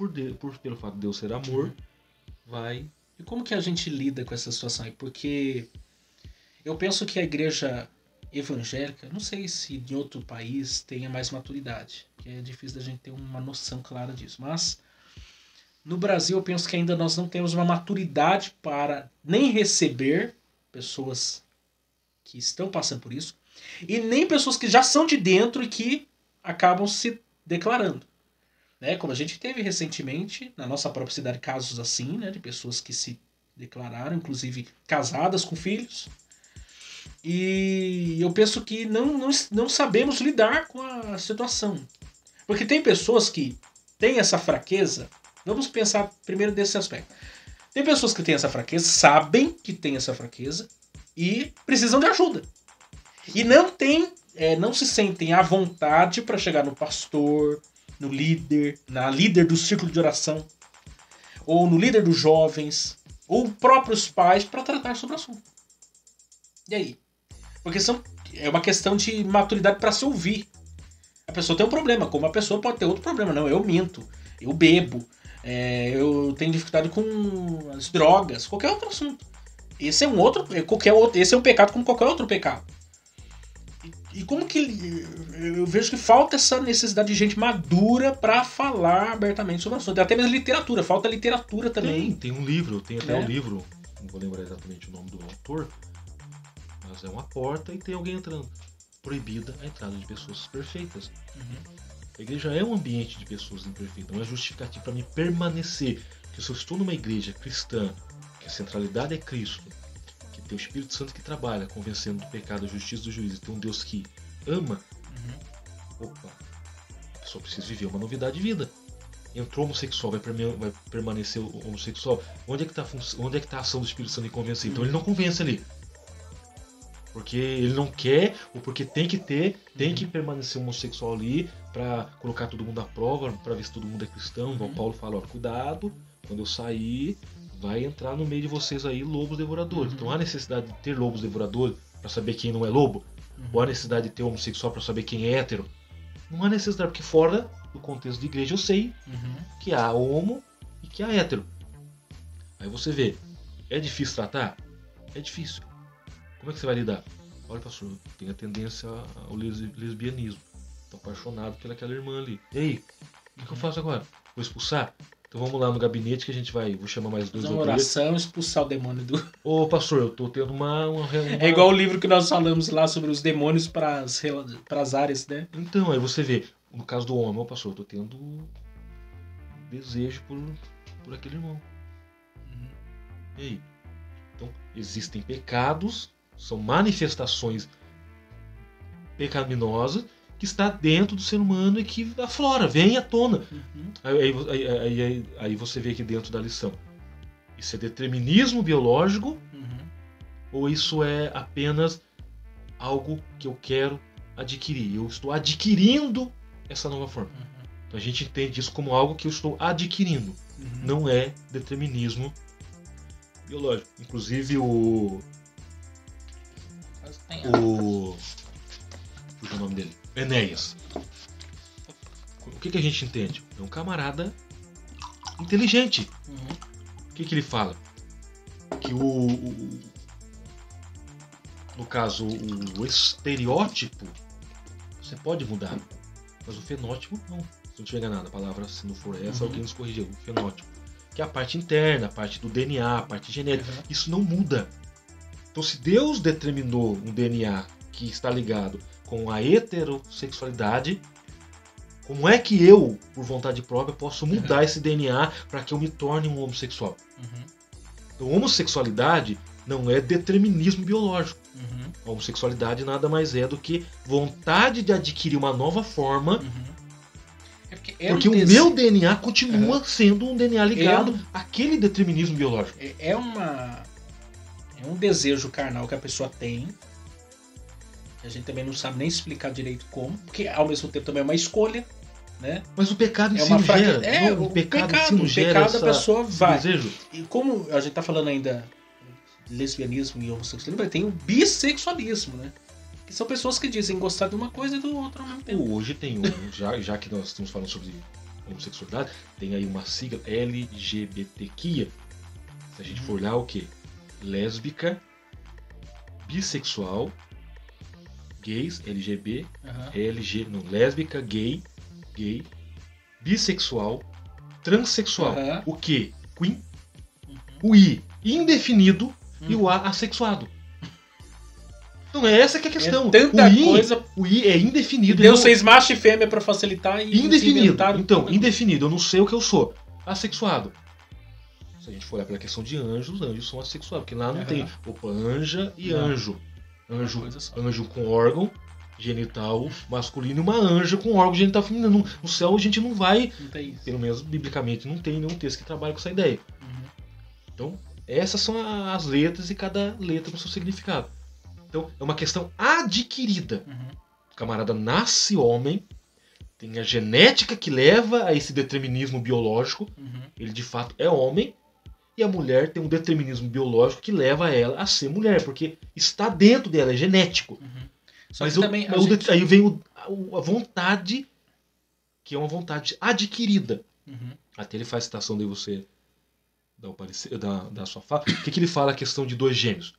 pelo fato de Deus ser amor, vai... E como que a gente lida com essa situação aí? Porque eu penso que a igreja evangélica, não sei se em outro país tenha mais maturidade, que é difícil da gente ter uma noção clara disso, mas no Brasil eu penso que ainda nós não temos uma maturidade para nem receber pessoas que estão passando por isso, e nem pessoas que já são de dentro e que acabam se declarando. Né? Como a gente teve recentemente, na nossa própria cidade, casos assim, né? De pessoas que se declararam, inclusive casadas com filhos. E eu penso que não sabemos lidar com a situação. Porque tem pessoas que têm essa fraqueza. Vamos pensar primeiro desse aspecto. Tem pessoas que têm essa fraqueza, sabem que têm essa fraqueza e precisam de ajuda. E não se sentem à vontade para chegar no pastor, no líder, na líder do círculo de oração, ou no líder dos jovens, ou próprios pais para tratar sobre o assunto. E aí? Porque é uma questão de maturidade para se ouvir. A pessoa tem um problema, como a pessoa pode ter outro problema. Não, eu minto, eu bebo, eu tenho dificuldade com as drogas, qualquer outro assunto. Esse é um pecado como qualquer outro pecado. E como que eu vejo que falta essa necessidade de gente madura para falar abertamente sobre o assunto. Até mesmo literatura, falta literatura também. Tem um livro, tem até um livro, não vou lembrar exatamente o nome do autor, mas é uma porta e tem alguém entrando. Proibida a entrada de pessoas perfeitas. A igreja é um ambiente de pessoas imperfeitas, não é justificativo para mim permanecer. Porque se eu estou numa igreja cristã, que a centralidade é Cristo, que tem o Espírito Santo que trabalha, convencendo do pecado, da justiça, do juízo, e tem um Deus que ama, opa, a pessoa precisa viver uma novidade de vida. Entrou homossexual, vai permanecer homossexual. Onde é que está a ação do Espírito Santo em convencer? Então ele não convence ali. Porque ele não quer, ou porque tem que permanecer homossexual ali pra colocar todo mundo à prova, pra ver se todo mundo é cristão. Então Paulo fala, ó, cuidado, quando eu sair, vai entrar no meio de vocês aí lobos devoradores. Então há necessidade de ter lobos devoradores pra saber quem não é lobo? Ou há necessidade de ter homossexual pra saber quem é hétero? Não há necessidade, porque fora do contexto de igreja eu sei que há homo e que há hétero. Aí você vê, é difícil tratar? É difícil. Como é que você vai lidar? Olha, pastor, eu tenho a tendência ao lesbianismo. Tô apaixonado pelaquela irmã ali. E aí, o que eu faço agora? Vou expulsar? Então vamos lá no gabinete que a gente vai. Vou chamar mais 2 Fazer ou uma 3. oração, expulsar o demônio do... Ô pastor, eu tô tendo uma... É igual o livro que nós falamos lá sobre os demônios para as áreas, né? Então, aí você vê, no caso do homem, ô pastor, eu tô tendo desejo por aquele irmão. E aí? Então, existem pecados, são manifestações pecaminosas que está dentro do ser humano e que aflora, vem à tona. Aí você vê aqui dentro da lição. Isso é determinismo biológico ou isso é apenas algo que eu quero adquirir? Eu estou adquirindo essa nova forma. Então a gente entende isso como algo que eu estou adquirindo. Não é determinismo biológico. Inclusive o o nome dele? Enéas. O que a gente entende? É um camarada inteligente. O que ele fala? Que no caso, o estereótipo você pode mudar, mas o fenótipo não. Se não tiver enganado, a palavra, se não for essa, alguém nos corrigiu. O fenótipo. Que é a parte interna, a parte do DNA, a parte genética. Isso não muda. Então, se Deus determinou um DNA que está ligado com a heterossexualidade, como é que eu, por vontade própria, posso mudar esse DNA para que eu me torne um homossexual? Então, homossexualidade não é determinismo biológico. A homossexualidade nada mais é do que vontade de adquirir uma nova forma, porque o meu DNA continua sendo um DNA ligado àquele determinismo biológico. É um desejo carnal que a pessoa tem, que a gente também não sabe nem explicar direito como, porque ao mesmo tempo também é uma escolha, né? Mas o pecado em si não gera. O pecado em si não gera a pessoa vai. Desejo. E como a gente tá falando ainda de lesbianismo e homossexualismo, tem o bissexualismo, né? Que são pessoas que dizem gostar de uma coisa e do outro ao mesmo tempo. Hoje tem já que nós estamos falando sobre homossexualidade, tem aí uma sigla LGBTQIA. Se a gente for lá, o quê? Lésbica, bissexual, gays, LGB, lésbica, gay, bissexual, transexual. O que? Queen, o I indefinido e o A assexuado. Não é essa que é a questão. O I é indefinido. Deus fez macho e fêmea para facilitar e indefinido. Então, indefinido. Eu não sei o que eu sou. Assexuado. Se a gente for olhar pela questão de anjos, os anjos são assexuados. Porque lá não tem anja e anjo. Anjo com órgão genital masculino e uma anja com órgão genital feminino. No céu a gente não vai, pelo menos biblicamente, não tem nenhum texto que trabalhe com essa ideia. Então, essas são as letras e cada letra com seu significado. Então, é uma questão adquirida. O camarada nasce homem, tem a genética que leva a esse determinismo biológico, ele de fato é homem, e a mulher tem um determinismo biológico que leva ela a ser mulher, porque está dentro dela, é genético. Mas aí vem a vontade, que é uma vontade adquirida. Até ele faz citação de você da sua fala. O que ele fala a questão de 2 gêmeos?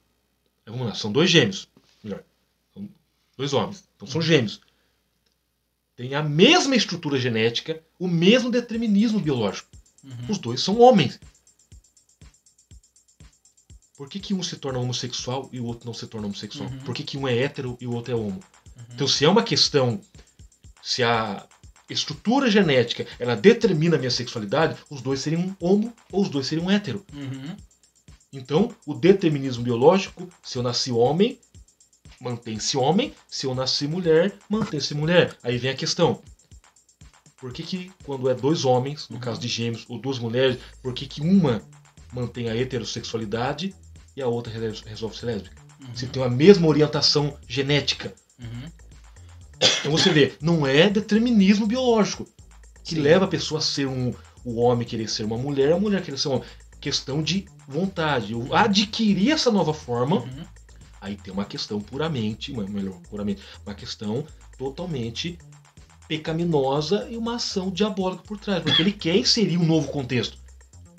Vamos lá, são 2 gêmeos. Melhor, são 2 homens. Então são gêmeos. Tem a mesma estrutura genética, o mesmo determinismo biológico. Os 2 são homens. Por que um se torna homossexual e o outro não se torna homossexual? Por que um é hétero e o outro é homo? Então, se é uma questão, se a estrutura genética ela determina a minha sexualidade, os 2 seriam homo ou os 2 seriam hétero. Então, o determinismo biológico, se eu nasci homem, mantém-se homem, se eu nasci mulher, mantém-se mulher. Aí vem a questão. Por que quando é 2 homens, no caso de gêmeos, ou 2 mulheres, por que uma mantém a heterossexualidade e a outra resolve ser lésbica? Se tem a mesma orientação genética. Uhum. Então você vê, não é determinismo biológico que Sim. leva a pessoa a ser o homem querer ser uma mulher, a mulher querer ser um homem. Questão de vontade. Eu adquirir essa nova forma, Uhum. aí tem uma questão puramente, uma questão totalmente pecaminosa e uma ação diabólica por trás. Porque ele quer inserir um novo contexto.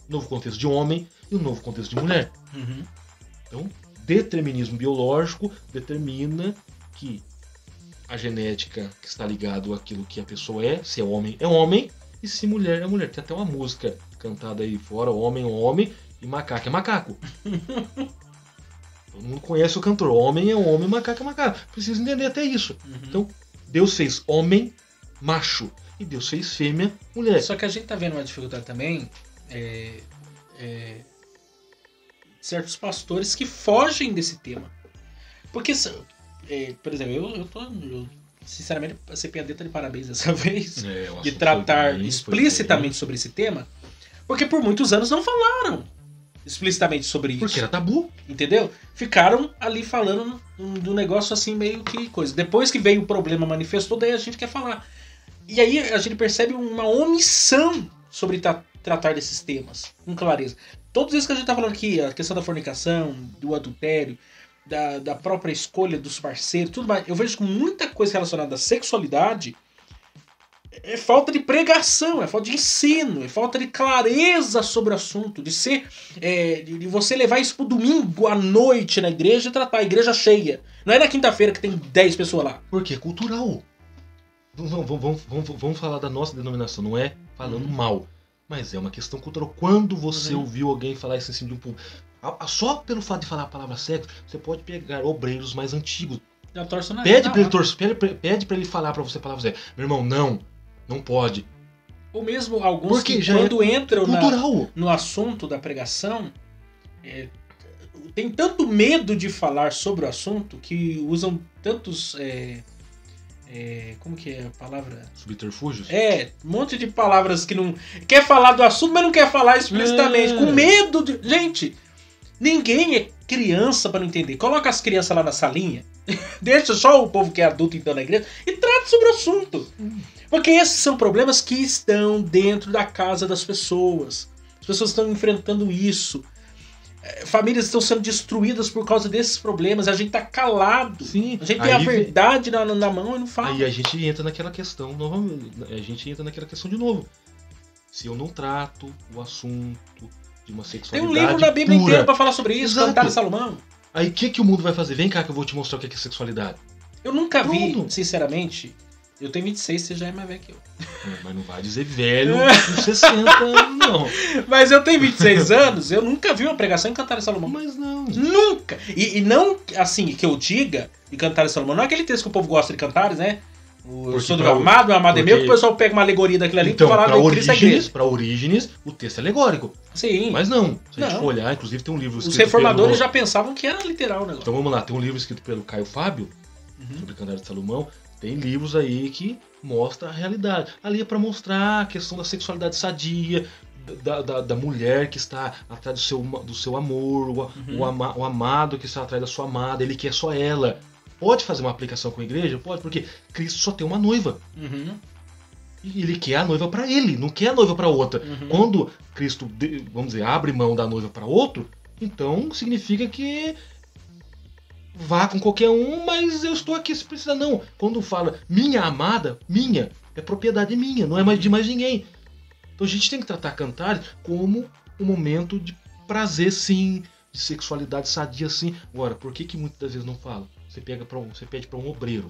Um novo contexto de homem e um novo contexto de mulher. Uhum. Então, determinismo biológico determina que a genética que está ligado àquilo que a pessoa é, se é homem, e se mulher é mulher. Tem até uma música cantada aí fora, homem é homem e macaco é macaco. Todo mundo conhece o cantor, homem é homem, macaco é macaco. Precisa entender até isso. Uhum. Então, Deus fez homem, macho, e Deus fez fêmea, mulher. Só que a gente tá vendo uma dificuldade também, certos pastores que fogem desse tema. Porque, por exemplo, eu sinceramente, a CPAD tá de parabéns dessa vez, O de assunto tratar foi bem, explicitamente sobre esse tema, porque por muitos anos não falaram explicitamente sobre isso. porque era tabu. Entendeu? Ficaram ali falando do negócio assim, meio que coisa. Depois que veio o problema, manifestou, daí a gente quer falar. E aí a gente percebe uma omissão sobre tratar desses temas, com clareza. Todos isso que a gente tá falando aqui, a questão da fornicação, do adultério, da própria escolha dos parceiros, tudo mais, eu vejo que muita coisa relacionada à sexualidade é falta de pregação, é falta de ensino, é falta de clareza sobre o assunto, de ser, de você levar isso pro domingo à noite na igreja e tratar a igreja cheia. Não é na quinta-feira que tem 10 pessoas lá. Porque é cultural. Vamos falar da nossa denominação, não é falando mal, mas é uma questão cultural. Quando você ouviu alguém falar isso em cima de um público, só pelo fato de falar a palavra sexo, você pode pegar obreiros mais antigos. Já torce na Pede pra ele falar pra você a palavra sexo. Meu irmão, não pode. Ou mesmo alguns Porque que já quando entram cultural. no assunto da pregação, tem tanto medo de falar sobre o assunto que usam tantos... como que é a palavra? Subterfúgios? Um monte de palavras que não... Quer falar do assunto, mas não quer falar explicitamente. Com medo de... Gente, ninguém é criança pra não entender. Coloca as crianças lá na salinha, deixa só o povo que é adulto então na igreja e trata sobre o assunto. Porque esses são problemas que estão dentro da casa das pessoas. As pessoas estão enfrentando isso. Famílias estão sendo destruídas por causa desses problemas. A gente tá calado. Sim. A gente tem a verdade na mão e não fala. Aí a gente entra naquela questão novamente. De novo. Se eu não trato o assunto de uma sexualidade tem um livro na Bíblia pura, inteira pra falar sobre isso. Exato. Cantar de Salomão. Aí o que o mundo vai fazer? Vem cá que eu vou te mostrar o que é sexualidade. Eu nunca vi, sinceramente. Eu tenho 26, você já é mais velho que eu. Mas não vai dizer velho com 60, não. Mas eu tenho 26 anos, eu nunca vi uma pregação em Cantar de Salomão. Mas não. Nunca! E não, assim, que eu diga de Cantar de Salomão, não é aquele texto que o povo gosta de cantares, né? Eu sou do meu amado é meu, que o pessoal pega uma alegoria daquilo ali então, pra falar do Cristo da igreja. Para Orígenes, o texto é alegórico. Sim. Mas não. Se a gente for olhar, inclusive tem um livro escrito os reformadores já pensavam que era literal o negócio. Então vamos lá, tem um livro escrito pelo Caio Fábio, sobre Cantar de Salomão. Tem livros aí que mostram a realidade. Ali é para mostrar a questão da sexualidade sadia, da mulher que está atrás do seu amor, o amado que está atrás da sua amada, ele quer só ela. Pode fazer uma aplicação com a igreja? Pode, porque Cristo só tem uma noiva. E ele quer a noiva para ele, não quer a noiva para outra. Quando Cristo, vamos dizer, abre mão da noiva para outro, então significa que vá com qualquer um, mas eu estou aqui se precisar. Não. Quando fala minha amada, minha, é propriedade minha, não é mais de mais ninguém. Então a gente tem que tratar Cantares como um momento de prazer, sim, de sexualidade sadia, sim. Agora, por que muitas das vezes não fala? Você pede para um obreiro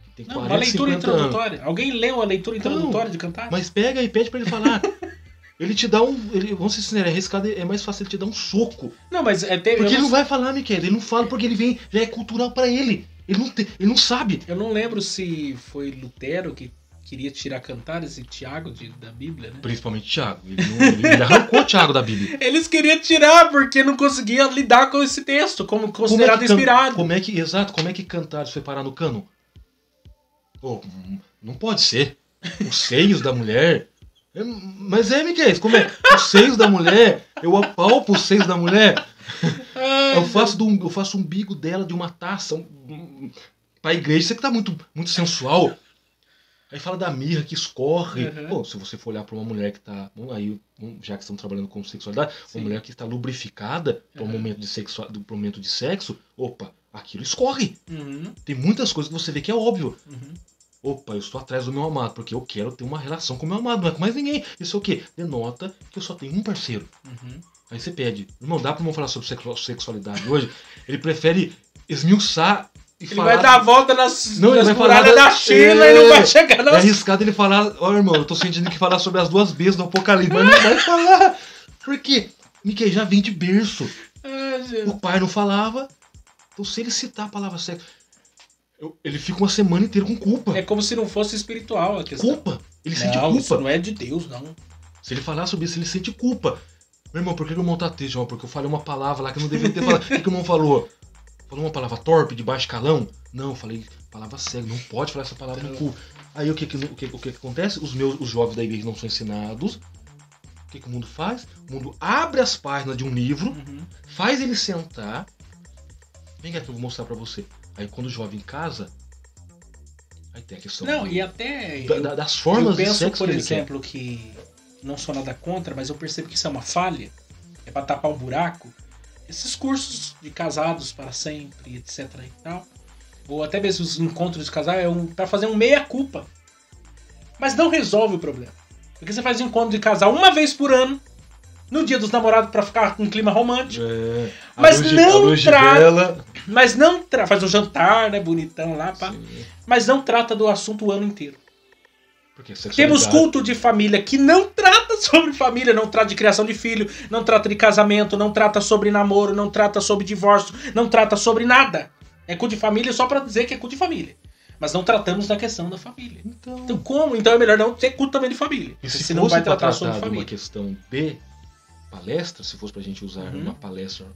que tem 40, uma leitura 50 introdutória. anos. Alguém leu a leitura introdutória de Cantares? Mas pega e pede para ele falar. Ele te dá vamos ser sinceros, é arriscado, é mais fácil ele te dar um soco. Não, mas porque ele não vai falar, Miquel. Ele não fala porque ele vem, já é cultural para ele. Ele não sabe. Eu não lembro se foi Lutero que queria tirar Cantares e Tiago da Bíblia, né? Principalmente Tiago. Ele arrancou Tiago da Bíblia. Eles queriam tirar porque não conseguia lidar com esse texto, como considerado inspirado. Como é que Cantares foi parar no cânon? Não pode ser. Os seios da mulher... Mas Miguel, como é? Os seios da mulher, eu apalpo os seios da mulher. Ai, Eu faço o umbigo dela de uma taça pra igreja. Você que tá muito, muito sensual. Aí fala da mirra que escorre. Uhum. Pô, se você for olhar pra uma mulher que tá... Aí, já que estamos trabalhando com sexualidade, Sim. uma mulher que está lubrificada para um momento de sexo, opa, aquilo escorre. Uhum. Tem muitas coisas que você vê que é óbvio. Uhum. Opa, eu estou atrás do meu amado, porque eu quero ter uma relação com o meu amado, não é com mais ninguém. Isso é o quê? Denota que eu só tenho um parceiro. Uhum. Aí você pede, irmão, dá pra não falar sobre sexualidade hoje? Ele prefere esmiuçar e Ele falar... vai dar a volta nas Não, ele vai muralhas falar da China e não vai chegar É nas... arriscado ele falar, ó irmão, eu tô sentindo que falar sobre as duas B's do Apocalipse, mas não vai falar. Por quê? Mickey já vem de berço. O pai não falava. Então se ele citar a palavra sexo, ele fica uma semana inteira com culpa. É como se não fosse espiritual a questão. Culpa. Ele sente Não, culpa. isso não é de Deus, não. Se ele falar sobre isso, ele sente culpa. Meu irmão, por que o irmão tá triste, irmão? Porque eu falei uma palavra lá que eu não devia ter falado. O que o irmão falou? Falou uma palavra torpe, de baixo calão? Não, eu falei palavra cega, não pode falar essa palavra no cu. Aí o que acontece? Os jovens da igreja não são ensinados. O que o mundo faz? O mundo abre as páginas de um livro, faz ele sentar. Vem cá que eu vou mostrar pra você. Aí quando o jovem casa, aí tem a questão E até... das formas eu penso, de sexo por que exemplo, que não sou nada contra, mas eu percebo que isso é uma falha. É pra tapar um buraco. Esses cursos de casados para sempre, etc e tal. Ou até mesmo os encontros de casal pra fazer um meia-culpa. Mas não resolve o problema. Porque você faz encontro de casal uma vez por ano, no dia dos namorados, pra ficar com um clima romântico. Mas não trata. Faz um jantar, né? Bonitão lá, pá. Mas não trata do assunto o ano inteiro. Temos culto de família que não trata sobre família, não trata de criação de filho, não trata de casamento, não trata sobre namoro, não trata sobre divórcio, não trata sobre nada. É culto de família só pra dizer que é culto de família. Mas não tratamos da questão da família. Então como? Então é melhor não ter culto também de família. E se não vai tratar sobre família. Uma questão de palestra, se fosse pra gente usar uma palestra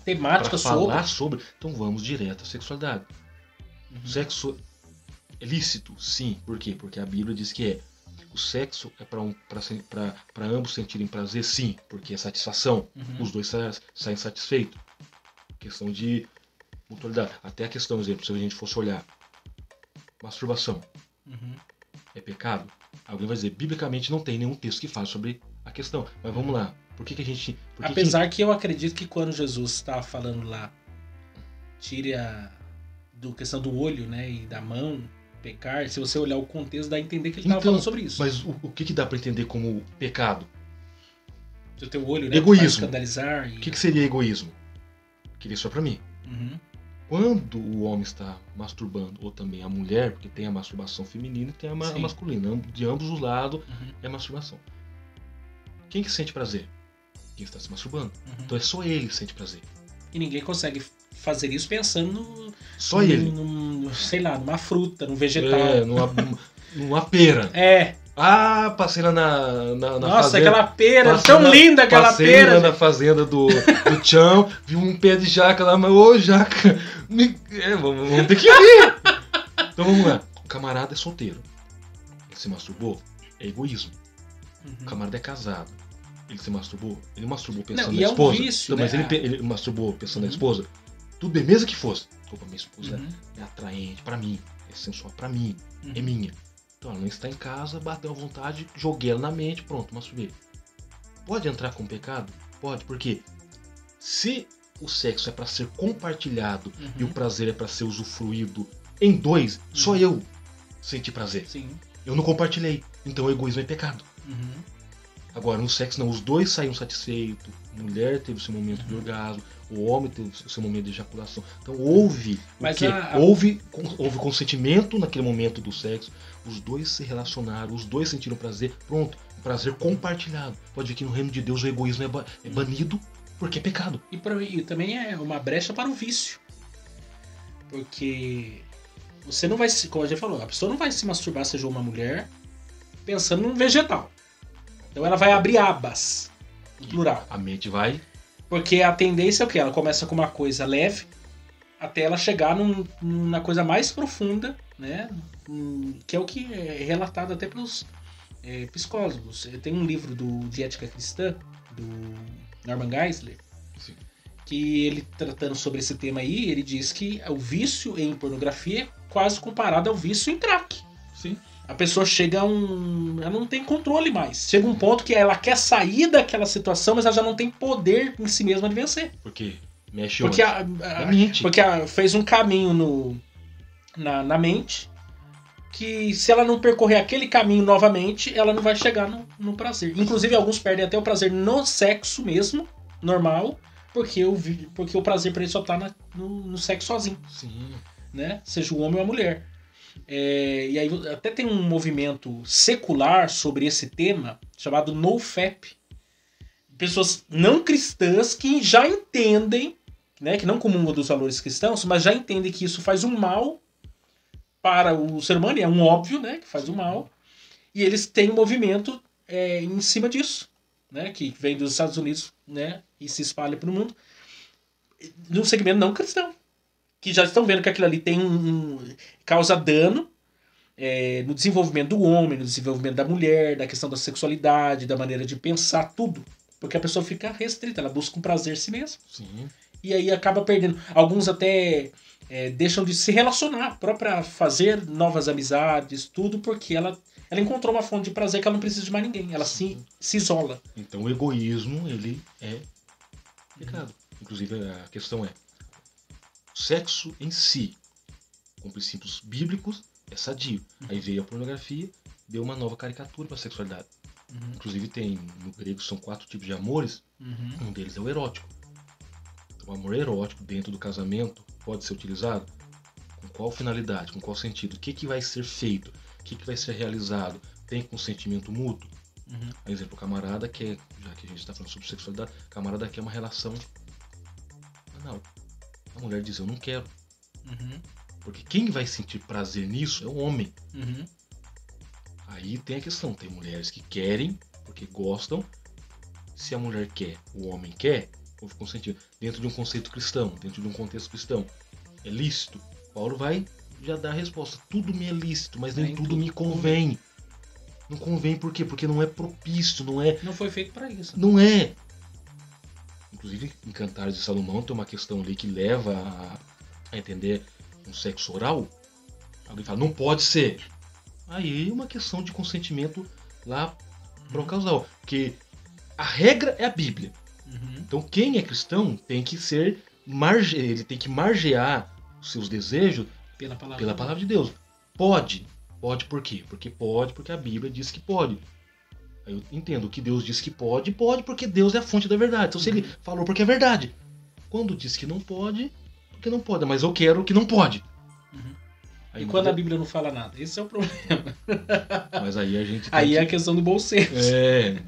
temática pra falar sobre, então vamos direto à sexualidade. Sexo é lícito, sim. Por quê? Porque a Bíblia diz que o sexo é para ambos sentirem prazer, sim, porque é satisfação. Os dois saem satisfeitos. Questão de mutualidade. Até a questão, por exemplo, se a gente fosse olhar masturbação é pecado? Alguém vai dizer, biblicamente não tem nenhum texto que fale sobre a questão. Mas vamos lá. Por que a gente... Apesar que eu acredito que quando Jesus estava falando lá, tire a questão do olho, né, e da mão, pecar, se você olhar o contexto, dá a entender que ele estava falando sobre isso. Mas o que dá para entender como pecado? O teu olho, né? Egoísmo. Escandalizar. O que seria egoísmo? Queria só para mim. Quando o homem está masturbando, ou também a mulher, porque tem a masturbação feminina e tem a masculina, de ambos os lados é masturbação. Quem que sente prazer? Quem está se masturbando. Então é só ele que sente prazer. E ninguém consegue fazer isso pensando só ele. Sei lá, numa fruta, num vegetal. Numa pera. Ah, passei lá na Nossa, fazenda. Aquela pera, tão linda aquela pera. Passei lá na fazenda do Tchão, vi um pé de jaca lá, mas ô jaca, vamos ter que ir. Então vamos lá. O camarada é solteiro. Ele se masturbou, é egoísmo. O camarada é casado. Ele se masturbou, ele masturbou pensando na esposa. É um vício, mas né? ele masturbou pensando na esposa. Tudo bem, mesmo que fosse. Desculpa, minha esposa é atraente pra mim, é sensual pra mim, é minha. Então ela não está em casa, bateu à vontade, joguei ela na mente, pronto, masturbei. Pode entrar com pecado? Pode, porque se o sexo é para ser compartilhado e o prazer é para ser usufruído em dois, só eu senti prazer. Sim. Eu não compartilhei, então o egoísmo é pecado. Agora, no sexo não, os dois saíram satisfeitos, a mulher teve o seu momento de orgasmo, o homem teve o seu momento de ejaculação. Então houve houve consentimento naquele momento do sexo, os dois se relacionaram, os dois sentiram prazer, pronto, um prazer compartilhado. Pode ver que no reino de Deus o egoísmo é banido porque é pecado. E também é uma brecha para o vício. Porque você não vai, como a gente falou, a pessoa não vai se masturbar, seja uma mulher, pensando num vegetal. Então ela vai abrir abas, no plural. A mente vai... Porque a tendência é o quê? Ela começa com uma coisa leve, até ela chegar numa coisa mais profunda, né? Que é o que é relatado até pelos psicólogos. Tem um livro de ética cristã, do Norman Geisler, que ele, tratando sobre esse tema aí, ele diz que o vício em pornografia é quase comparado ao vício em crack. Sim. A pessoa chega a ela não tem controle mais. Chega um ponto que ela quer sair daquela situação, mas ela já não tem poder em si mesma de vencer. Por quê? Mexe Porque, na mente. porque fez um caminho na mente que se ela não percorrer aquele caminho novamente, ela não vai chegar no prazer. Inclusive, alguns perdem até o prazer no sexo mesmo, normal, porque o prazer para ele só tá no sexo sozinho. Sim. Né? Seja o homem ou a mulher. E aí até tem um movimento secular sobre esse tema chamado NoFap. Pessoas não cristãs que já entendem, né, que não comungam dos valores cristãos, mas já entendem que isso faz um mal para o ser humano, e é um óbvio, né, que faz um mal. E eles têm um movimento em cima disso, né, que vem dos Estados Unidos, né, e se espalha para o mundo, num segmento não cristão. Que já estão vendo que aquilo ali tem causa dano no desenvolvimento do homem, no desenvolvimento da mulher, da questão da sexualidade, da maneira de pensar, tudo. Porque a pessoa fica restrita, ela busca um prazer em si mesma. Sim. E aí acaba perdendo. Alguns até deixam de se relacionar, para fazer novas amizades, tudo, porque ela encontrou uma fonte de prazer que ela não precisa de mais ninguém. Ela se isola. Então o egoísmo, ele é pecado. Inclusive a questão é, o sexo em si, com princípios bíblicos, é sadio. Aí veio a pornografia, deu uma nova caricatura para a sexualidade. Inclusive tem, no grego, são 4 tipos de amores. Um deles é o erótico. Então, o amor erótico dentro do casamento pode ser utilizado com qual finalidade, com qual sentido? O que vai ser feito? O que vai ser realizado? Tem consentimento mútuo? Por exemplo, o camarada quer, já que a gente está falando sobre sexualidade, o camarada quer uma relação anal. A mulher diz, eu não quero. Porque quem vai sentir prazer nisso é o homem. Aí tem a questão, tem mulheres que querem, porque gostam. Se a mulher quer, o homem quer, houve consentimento. Dentro de um conceito cristão, dentro de um contexto cristão, é lícito. Paulo vai já dar a resposta. Tudo me é lícito, mas nem tudo me convém. Não convém por quê? Porque não é propício, não é... Não foi feito para isso. Não é. Inclusive, em Cantares de Salomão tem uma questão ali que leva a entender um sexo oral. Alguém fala, não pode ser. Aí é uma questão de consentimento lá para o casal. Porque a regra é a Bíblia. Então quem é cristão tem que ser ele tem que margear os seus desejos pela palavra de Deus. Pode por quê? Porque pode, porque a Bíblia diz que pode. Aí eu entendo que Deus diz que pode porque Deus é a fonte da verdade. Então se ele falou porque é verdade. Quando diz que não pode, porque não pode, mas eu quero que não pode. E quando a Bíblia não fala nada? Esse é o problema. Mas aí a gente aí é a questão do bom senso.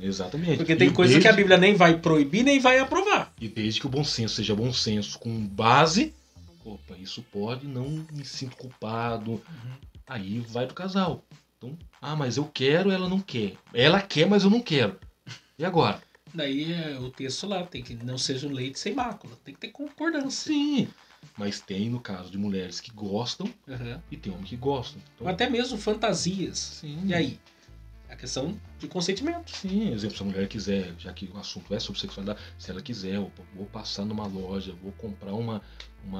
Exatamente. Porque tem coisa que a Bíblia nem vai proibir, nem vai aprovar. E desde que o bom senso seja bom senso com base, opa, isso pode, não me sinto culpado. Aí vai do casal. Então, mas eu quero, ela não quer. Ela quer, mas eu não quero. E agora? Daí o texto lá tem que não seja um leite sem mácula. Tem que ter concordância. Sim. Mas tem, no caso de mulheres que gostam e tem homens que gostam. Então, ou até mesmo fantasias. Sim. E aí? A questão de consentimento. Sim, exemplo, se a mulher quiser, já que o assunto é sobre sexualidade, se ela quiser, vou passar numa loja, vou comprar uma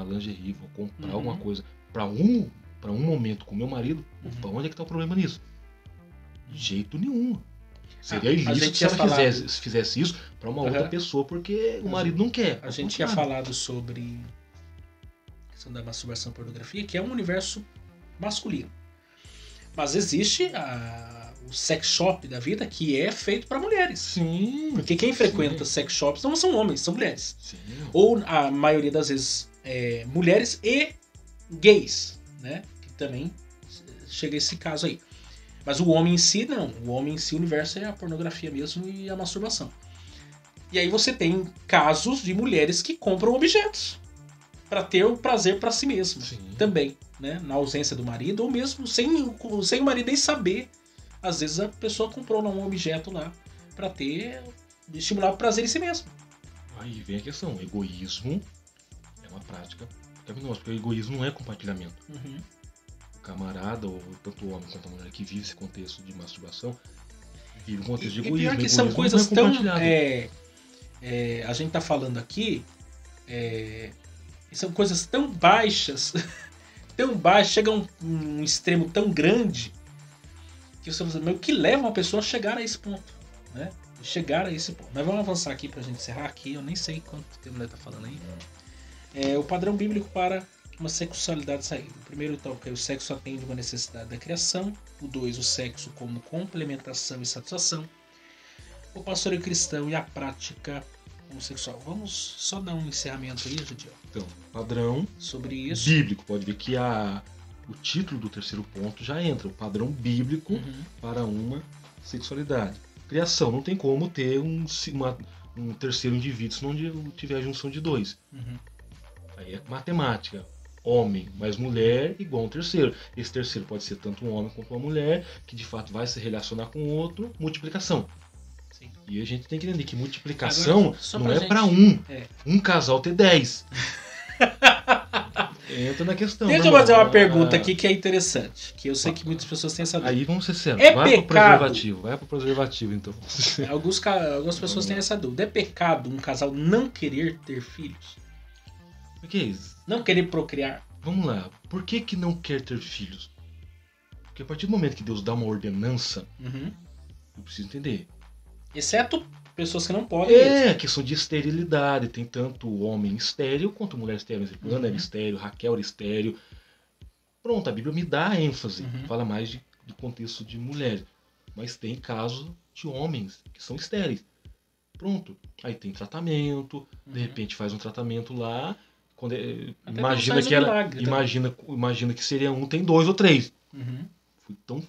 lingerie, vou comprar alguma coisa para um momento com meu marido, opa, onde é que está o problema nisso? De jeito nenhum. Seria ilícito se ela fizesse isso para uma outra pessoa, porque o marido não quer. A gente tinha falado sobre a questão da masturbação e pornografia, que é um universo masculino. Mas existe o sex shop da vida, que é feito para mulheres. Sim. Porque quem frequenta sex shops não são homens, são mulheres. Sim. Ou a maioria das vezes mulheres e gays, né? Que também chega a esse caso aí. Mas o homem em si, não. O homem em si, o universo é a pornografia mesmo e a masturbação. E aí você tem casos de mulheres que compram objetos para ter o prazer para si mesmo. Sim. Também, né? Na ausência do marido, ou mesmo sem o marido nem saber. Às vezes a pessoa comprou um objeto lá para estimular o prazer em si mesmo. Aí vem a questão. O egoísmo é uma prática pecaminosa, porque o egoísmo não é compartilhamento. O camarada, ou tanto o homem quanto a mulher que vive esse contexto de masturbação, vive um contexto de egoísmo. E pior que são coisas tão... a gente tá falando aqui são coisas tão baixas, chega a um extremo tão grande, que você fala, mas o que leva uma pessoa a chegar a esse ponto, né? Mas vamos avançar aqui pra gente encerrar aqui, eu nem sei quanto tempo ele tá falando aí. O padrão bíblico para uma sexualidade saída. O primeiro tópico é o sexo atende uma necessidade da criação. O 2, o sexo como complementação e satisfação. O pastoreio cristão e a prática homossexual. Vamos só dar um encerramento aí, Judiel. Então, padrão sobre isso. Bíblico. Pode ver que o título do terceiro ponto já entra. O padrão bíblico para uma sexualidade. Criação. Não tem como ter um terceiro indivíduo se não tiver a junção de dois. Aí é matemática. Homem mais mulher igual um terceiro. Esse terceiro pode ser tanto um homem quanto uma mulher, que de fato vai se relacionar com o outro. Multiplicação. Sim. E a gente tem que entender que multiplicação agora, não é para um casal ter 10. Entra na questão. Deixa eu fazer uma pergunta aqui que é interessante, que eu sei que muitas pessoas têm essa dúvida. Aí vamos ser sérios. Vai pro preservativo então. Algumas pessoas têm essa dúvida. É pecado um casal não querer ter filhos? O que é isso? Não querer procriar? Vamos lá. Por que não quer ter filhos? Porque a partir do momento que Deus dá uma ordenança, eu preciso entender. Exceto pessoas que não podem. É, questão de esterilidade. Tem tanto homem estéril quanto mulher estéril. Ana era estéril, Raquel era estéril. Pronto, a Bíblia me dá ênfase. Fala mais do contexto de mulheres. Mas tem casos de homens que são estéreis. Pronto. Aí tem tratamento. De repente faz um tratamento lá. Quando imagina que seria um, tem 2 ou 3. Foi tão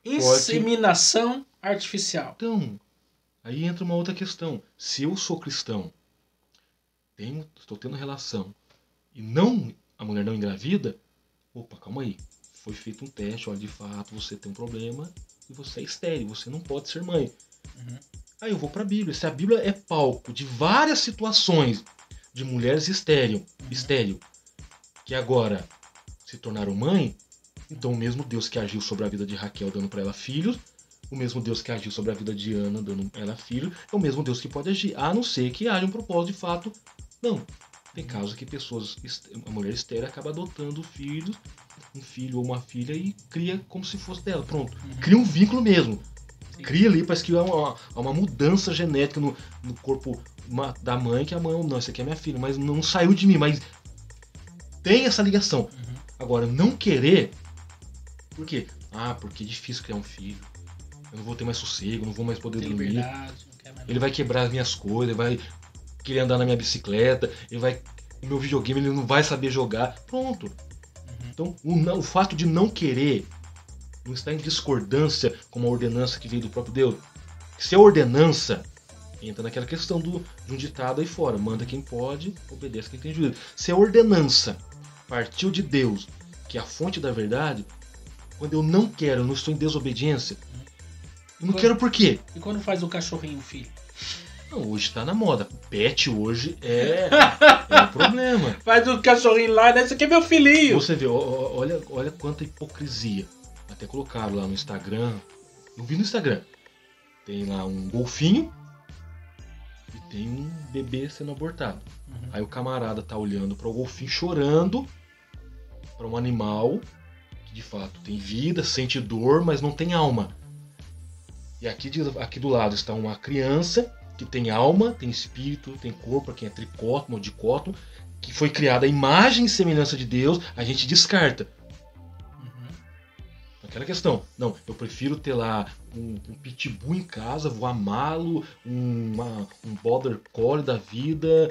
inseminação artificial. Então, aí entra uma outra questão. Se eu sou cristão, estou tendo relação, e a mulher não engravida, opa, calma aí. Foi feito um teste, olha, de fato, você tem um problema e você é estéril, você não pode ser mãe. Aí eu vou para a Bíblia. Se a Bíblia é palco de várias situações de mulheres estéril, que agora se tornaram mãe, então o mesmo Deus que agiu sobre a vida de Raquel dando para ela filhos, o mesmo Deus que agiu sobre a vida de Ana dando a ela filho, é o mesmo Deus que pode agir, a não ser que haja um propósito de fato. Não. Tem casos que a mulher estéril acaba adotando filhos, um filho ou uma filha, e cria como se fosse dela. Pronto. Cria um vínculo mesmo. Cria ali, parece que há uma mudança genética no corpo da mãe, que a mãe, não, essa aqui é minha filha, mas não saiu de mim, mas tem essa ligação. Agora, não querer, por quê? Porque é difícil criar um filho. Eu não vou ter mais sossego, não vou mais poder dormir. Ele vai quebrar as minhas coisas, ele vai querer andar na minha bicicleta, no meu videogame ele não vai saber jogar. Pronto. Então, o fato de não querer não está em discordância com uma ordenança que veio do próprio Deus. Se a ordenança entra naquela questão de um ditado aí fora, manda quem pode, obedece quem tem juízo. Se a ordenança partiu de Deus, que é a fonte da verdade, quando eu não quero, eu não estou em desobediência, eu não quero por quê? E quando faz o cachorrinho filho? Não, hoje está na moda. Pet hoje é um problema. Faz o cachorrinho lá, né? Esse aqui é meu filhinho. Você vê, olha quanta hipocrisia. Até colocaram lá no Instagram. Eu vi no Instagram. Tem lá um golfinho e tem um bebê sendo abortado. Aí o camarada tá olhando para o golfinho chorando, para um animal que de fato tem vida, sente dor, mas não tem alma. E aqui do lado está uma criança que tem alma, tem espírito, tem corpo, para quem é tricótono ou dicótono, que foi criada à imagem e semelhança de Deus, a gente descarta. Aquela questão. Não, eu prefiro ter lá um pitbull em casa, vou amá-lo, um border collie da vida,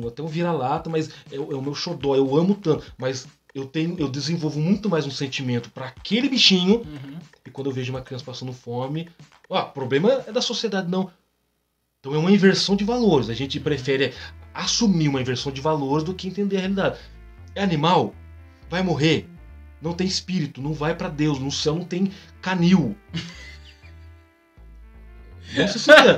até um vira-lata, mas é o meu xodó, eu amo tanto, mas eu desenvolvo muito mais um sentimento para aquele bichinho, e quando eu vejo uma criança passando fome, o problema é da sociedade, não. Então é uma inversão de valores, a gente prefere assumir uma inversão de valores do que entender a realidade. É animal, vai morrer, não tem espírito, não vai para Deus, no céu não tem canil. Vamos ser sinceros.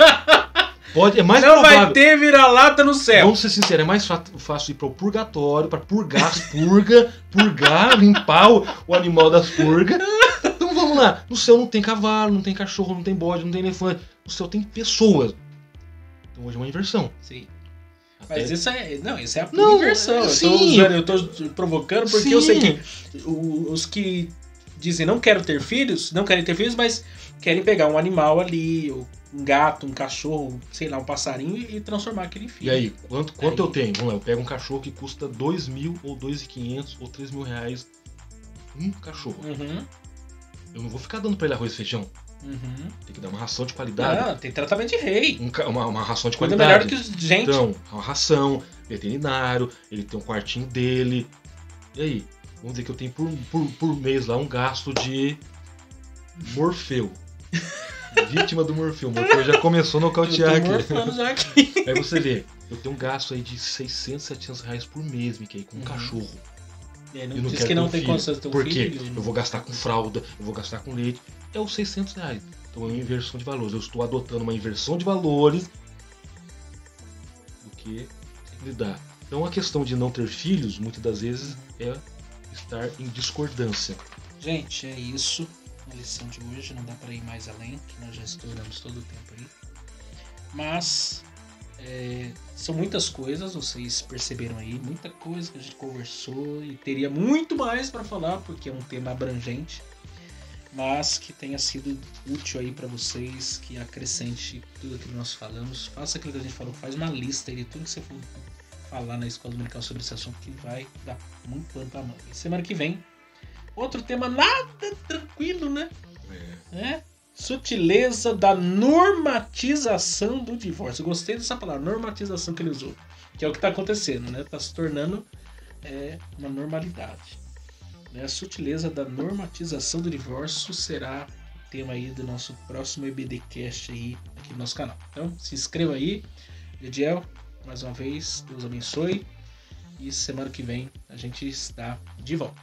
É mais não provável. Vai ter vira-lata no céu. Vamos ser sinceros, é mais fácil ir para o purgatório, para purgar as purgar, limpar o animal das purgas. Então vamos lá. No céu não tem cavalo, não tem cachorro, não tem bode, não tem elefante. No céu tem pessoas. Então hoje é uma inversão. Sim. Mas isso é a pura Não, inversão. sim. Eu tô provocando porque Sim. eu sei que os que dizem não querem ter filhos, mas querem pegar um animal ali, um gato, um cachorro, sei lá, um passarinho e transformar aquele em filho. E aí, quanto eu tenho? Vamos lá, eu pego um cachorro que custa 2.000 ou 2.500 ou 3.000 reais. Um cachorro. Uhum. Eu não vou ficar dando pra ele arroz e feijão. Uhum. Tem que dar uma ração de qualidade. Não, tem tratamento de rei. Uma ração de Coisa qualidade. melhor do que gente. Então, uma ração, veterinário, ele tem um quartinho dele. E aí? Vamos dizer que eu tenho por mês lá um gasto de Morfeu. Vítima do Morfeu. O Morfeu já começou a nocautear Eu tô aqui. morfando já aqui. Aí você vê, eu tenho um gasto aí de 600, 700 reais por mês, Mickey, com um cachorro. É, não Eu não diz quero que ter não um tem filho. condições de ter um Por quê? filho. Eu vou gastar com fralda, eu vou gastar com leite. É os 600 reais. Então é uma inversão de valores. Eu estou adotando uma inversão de valores do que lidar. Então a questão de não ter filhos, muitas das vezes, é estar em discordância. Gente, é isso. A lição de hoje não dá para ir mais além, que nós já estouramos todo o tempo aí. Mas são muitas coisas, vocês perceberam aí, muita coisa que a gente conversou e teria muito mais para falar, porque é um tema abrangente, mas que tenha sido útil aí para vocês, que acrescente tudo aquilo que nós falamos. Faça aquilo que a gente falou, faz uma lista aí de tudo que você for falar na escola dominical sobre esse assunto, que vai dar muito pano pra mão. E semana que vem, outro tema nada tranquilo, né? Sutileza da normatização do divórcio. Eu gostei dessa palavra, normatização que ele usou. Que é o que está acontecendo, né? Está se tornando uma normalidade. A sutileza da normatização do divórcio será o tema aí do nosso próximo EBDcast aí aqui no nosso canal. Então, se inscreva aí. Ediel, mais uma vez, Deus abençoe. E semana que vem a gente está de volta.